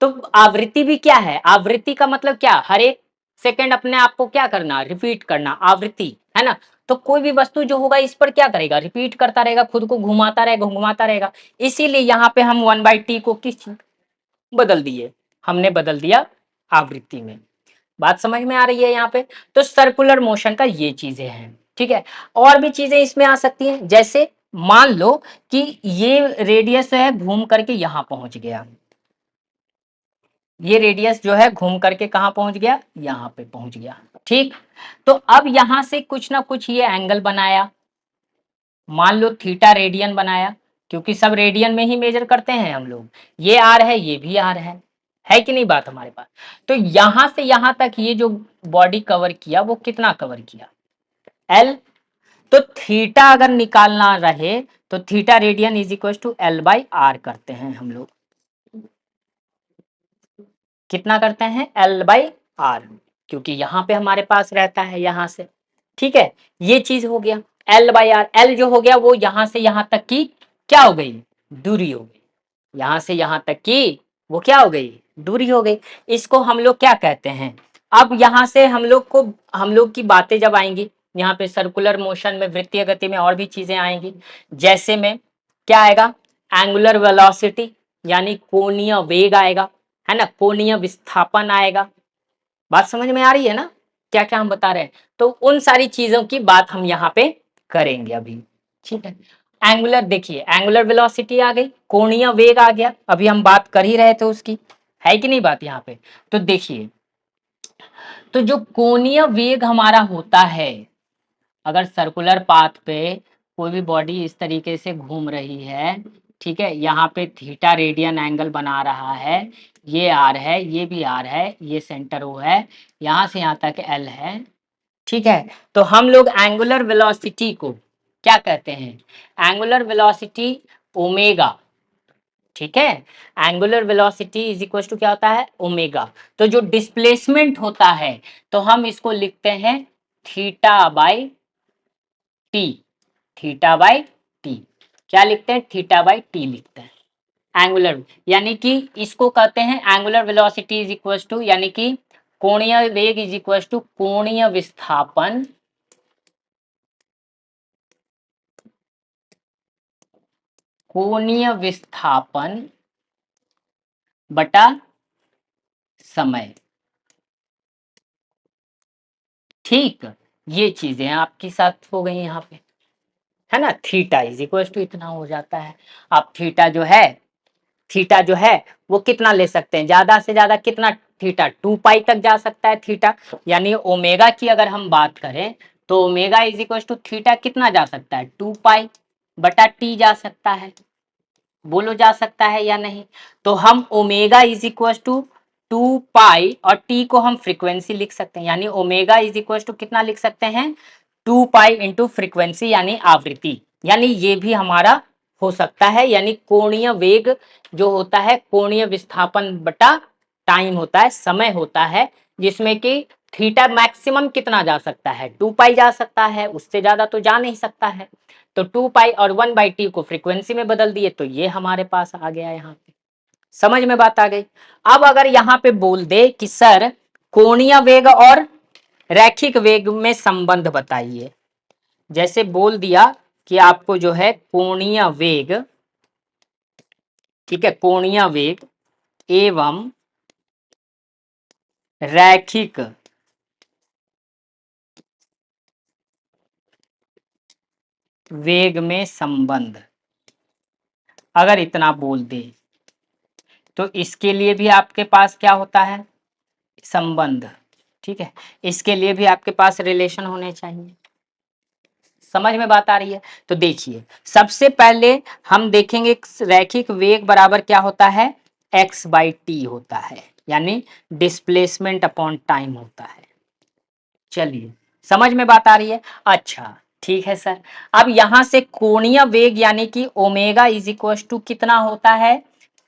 तो आवृत्ति भी क्या है, आवृत्ति का मतलब क्या, हर एक सेकंड अपने आप को क्या करना, रिपीट करना, आवृत्ति, है ना। तो कोई भी वस्तु जो होगा इस पर क्या करेगा, रिपीट करता रहेगा, खुद को घुमाता रहेगा, घुमाता रहेगा। इसीलिए यहाँ पे हम 1/t को किस बदल दिए, हमने बदल दिया आवृत्ति में। बात समझ में आ रही है यहाँ पे। तो सर्कुलर मोशन का ये चीजें हैं। ठीक है, और भी चीजें इसमें आ सकती हैं, जैसे मान लो कि ये रेडियस है घूम करके यहां पहुंच गया, ये रेडियस जो है घूम करके कहां पहुंच गया, यहां पे पहुंच गया। ठीक, तो अब यहां से कुछ ना कुछ ये एंगल बनाया, मान लो थीटा रेडियन बनाया, क्योंकि सब रेडियन में ही मेजर करते हैं हम लोग। ये आर है, ये भी आर है कि नहीं बात हमारे पास। तो यहां से यहां तक ये जो बॉडी कवर किया वो कितना कवर किया, एल। तो थीटा अगर निकालना रहे तो theta radian is equal to L/R करते हैं हम लोग, कितना करते हैं, L/R, क्योंकि यहाँ पे हमारे पास रहता है यहाँ से। ठीक है, ये चीज हो गया L/R। L जो हो गया वो यहाँ से यहाँ तक की क्या हो गई, दूरी हो गई, यहाँ से यहाँ तक की वो क्या हो गई, दूरी हो गई। इसको हम लोग क्या कहते हैं, अब यहाँ से हम लोग की बातें जब आएंगी यहाँ पे सर्कुलर मोशन में, वृत्तीय गति में और भी चीजें आएंगी, जैसे में क्या आएगा, एंगुलर वेलोसिटी यानी कोणीय वेग आएगा, है ना, कोणीय विस्थापन आएगा। बात समझ में आ रही है ना, क्या क्या हम बता रहे हैं। तो उन सारी चीजों की बात हम यहाँ पे करेंगे अभी। ठीक है, एंगुलर, देखिए एंगुलर वेलोसिटी आ गई, कोणीय वेग आ गया, अभी हम बात कर ही रहे थे उसकी, है कि नहीं बात यहाँ पे। तो देखिए, तो जो कोणीय वेग हमारा होता है, अगर सर्कुलर पाथ पे कोई भी बॉडी इस तरीके से घूम रही है, ठीक है, यहाँ पे थीटा रेडियन एंगल बना रहा है, ये आर है, ये भी आर है, ये सेंटर ओ है, यहाँ से यहाँ तक एल है। ठीक है, तो हम लोग एंगुलर वेलोसिटी को क्या कहते हैं, एंगुलर वेलोसिटी ओमेगा। ठीक है, angular velocity is equal to क्या होता है, ओमेगा। तो जो डिस्प्लेसमेंट होता है तो हम इसको लिखते हैं theta by t, theta by T, क्या लिखते हैं, थीटा बाई टी लिखते हैं एंगुलर, यानी कि इसको कहते हैं angular velocity is equal to, यानी कि कोणीय वेग इज इक्वल टू कोणीय विस्थापन कोणीय विस्थापन बटा समय। ठीक, ये चीजें आपके साथ हो गई यहाँ पे, है ना। थीटा इज इक्वल टू इतना हो जाता है। अब थीटा जो है, थीटा जो है वो कितना ले सकते हैं, ज्यादा से ज्यादा कितना, थीटा 2π तक जा सकता है थीटा, यानी ओमेगा की अगर हम बात करें तो omega is equal to theta कितना जा सकता है, 2π बटा टी जा सकता है, बोलो जा सकता है या नहीं। तो हम ओमेगा इज इक्वल टू 2π और टी को हम फ्रीक्वेंसी लिख सकते हैं, यानी ओमेगा इज इक्वल टू कितना लिख सकते हैं, 2π इंटू फ्रीक्वेंसी यानी आवृत्ति, यानी ये भी हमारा हो सकता है, यानी कोणीय वेग जो होता है कोणीय विस्थापन बटा टाइम होता है, समय होता है, जिसमें कि थीटा मैक्सिमम कितना जा सकता है, 2 पाई जा सकता है, उससे ज्यादा तो जा नहीं सकता है। तो 2 पाई और 1/t को फ्रीक्वेंसी में बदल दिए, तो ये हमारे पास आ गया यहाँ पे। समझ में बात आ गई। अब अगर यहाँ पे बोल दे कि सर कोणीय वेग और रैखिक वेग में संबंध बताइए, जैसे बोल दिया कि आपको जो है कोणीय वेग, ठीक है, कोणीय वेग एवं रैखिक वेग में संबंध, अगर इतना बोल दे तो इसके लिए भी आपके पास क्या होता है, संबंध। ठीक है, इसके लिए भी आपके पास रिलेशन होने चाहिए। समझ में बात आ रही है। तो देखिए सबसे पहले हम देखेंगे रैखिक वेग बराबर क्या होता है, x/t होता है, यानी डिस्प्लेसमेंट अपॉन टाइम होता है। चलिए समझ में बात आ रही है। अच्छा ठीक है सर, अब यहां से कोणीय वेग यानी कि ओमेगा इज इक्वल टू कितना होता है,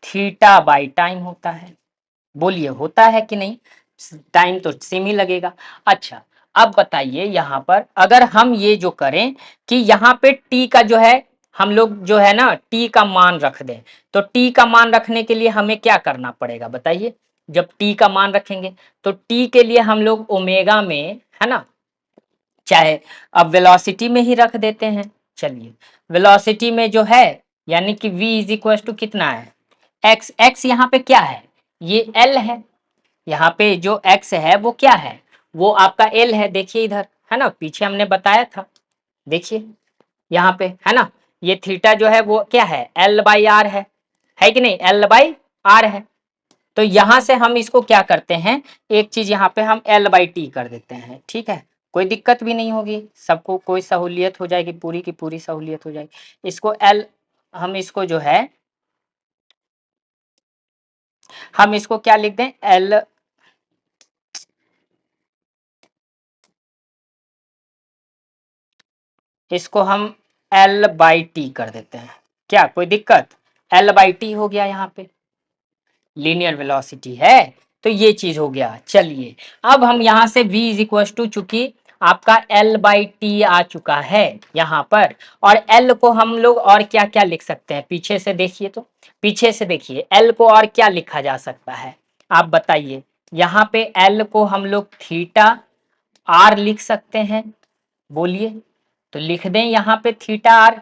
थीटा बाई टाइम होता है। बोलिए होता है कि नहीं, टाइम तो सेम ही लगेगा। अच्छा अब बताइए यहाँ पर अगर हम ये जो करें कि यहाँ पे t का जो है हम लोग जो है ना t का मान रख दें, तो t का मान रखने के लिए हमें क्या करना पड़ेगा बताइए। जब t का मान रखेंगे तो t के लिए हम लोग ओमेगा में, है ना, चाहे अब वेलोसिटी में ही रख देते हैं। चलिए वेलोसिटी में जो है यानी कि v इज इक्वल टू कितना है, x। x यहाँ पे क्या है, ये l है। यहाँ पे जो x है वो क्या है, वो आपका l है। देखिए इधर, है ना, पीछे हमने बताया था, देखिए यहाँ पे, है ना, ये थीटा जो है वो क्या है, l/r है कि नहीं, l/r है। तो यहां से हम इसको क्या करते हैं, एक चीज यहाँ पे हम l/t कर देते हैं। ठीक है, कोई दिक्कत भी नहीं होगी, सबको कोई सहूलियत हो जाएगी, पूरी की पूरी सहूलियत हो जाएगी। इसको l, हम इसको जो है हम इसको क्या लिख दें, l, इसको हम l/t कर देते हैं। क्या कोई दिक्कत, l/t हो गया, यहाँ पे लीनियर वेलोसिटी है, तो ये चीज हो गया। चलिए अब हम यहाँ से v इज इक्वल टू, चूंकि आपका l/t आ चुका है यहाँ पर, और l को हम लोग और क्या क्या लिख सकते हैं, पीछे से देखिए, तो पीछे से देखिए l को और क्या लिखा जा सकता है, आप बताइए। यहाँ पे l को हम लोग थीटा r लिख सकते हैं, बोलिए। तो लिख दें यहाँ पे थीटा आर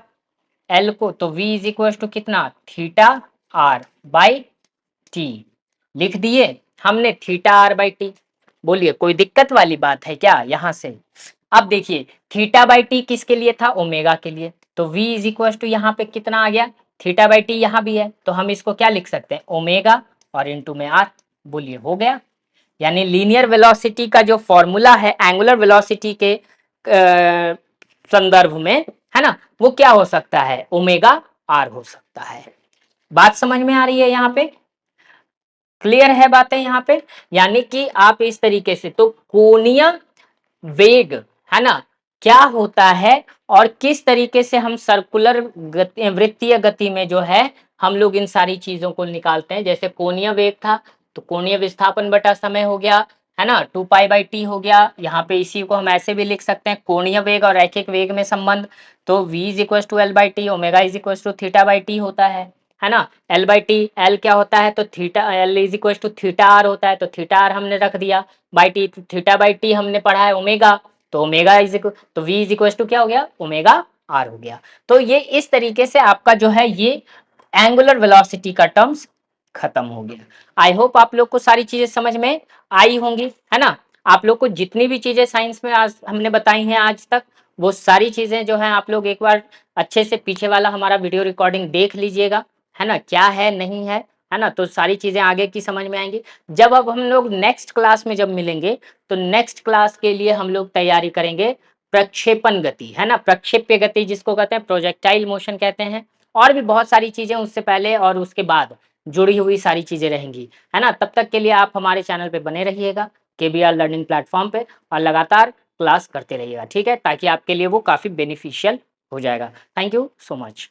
एल को, तो v इज इक्वल टू कितना, थीटा आर बाई टी। लिख दिए हमने थीटा आर बाई टी। बोलिए कोई दिक्कत वाली बात है क्या यहाँ से। अब देखिए थीटा बाई टी किसके लिए था, ओमेगा के लिए। तो v इज इक्वल टू यहाँ पे कितना आ गया, थीटा बाई टी यहाँ भी है, तो हम इसको क्या लिख सकते हैं, ओमेगा और इंटू में आर। बोलिए हो गया। यानी लीनियर वेलोसिटी का जो फॉर्मूला है एंगुलर वेलोसिटी के संदर्भ में, है ना, वो क्या हो सकता है, ओमेगा आर हो सकता है। बात समझ में आ रही है यहाँ पे, क्लियर है बातें यहाँ पे। यानी कि आप इस तरीके से, तो कोणीय वेग, है ना, क्या होता है और किस तरीके से हम सर्कुलर गति, वृत्तीय गति में जो है हम लोग इन सारी चीजों को निकालते हैं। जैसे कोणीय वेग था तो कोणीय विस्थापन बटा समय हो गया, है ना, 2π/t हो गया। यहाँ पे इसी को हम ऐसे भी लिख सकते हैं, कोणीय वेग और रैखिक वेग में संबंध, तो v is equal to l/t, omega is equal to θ/t होता है ना। l/t, l क्या होता है, तो theta, l is equal to theta r होता है, तो थीटा आर हमने रख दिया, by t, theta by t हमने पढ़ा है ओमेगा, तो ओमेगा इज इक्वल, तो v इज इक्वल टू क्या हो गया, ओमेगा आर हो गया। तो ये इस तरीके से आपका जो है ये एंगुलर वेलोसिटी का टर्म्स खत्म हो गया। आई होप आप लोग को सारी चीजें समझ में आई होंगी, है ना। आप लोग को जितनी भी चीजें साइंस में आज हमने बताई हैं आज तक, वो सारी चीजें जो है आप लोग एक बार अच्छे से पीछे वाला हमारा वीडियो रिकॉर्डिंग देख लीजिएगा, है ना, क्या है नहीं है ना, तो सारी चीजें आगे की समझ में आएंगी। जब अब हम लोग नेक्स्ट क्लास में जब मिलेंगे, तो नेक्स्ट क्लास के लिए हम लोग तैयारी करेंगे प्रक्षेपण गति, है ना, प्रक्षेप्य गति जिसको कहते हैं, प्रोजेक्टाइल मोशन कहते हैं। और भी बहुत सारी चीजें उससे पहले और उसके बाद जुड़ी हुई सारी चीजें रहेंगी, है ना। तब तक के लिए आप हमारे चैनल पे बने रहिएगा, KBR लर्निंग प्लेटफॉर्म पे, और लगातार क्लास करते रहिएगा, ठीक है, ताकि आपके लिए वो काफी बेनिफिशियल हो जाएगा। Thank you so much.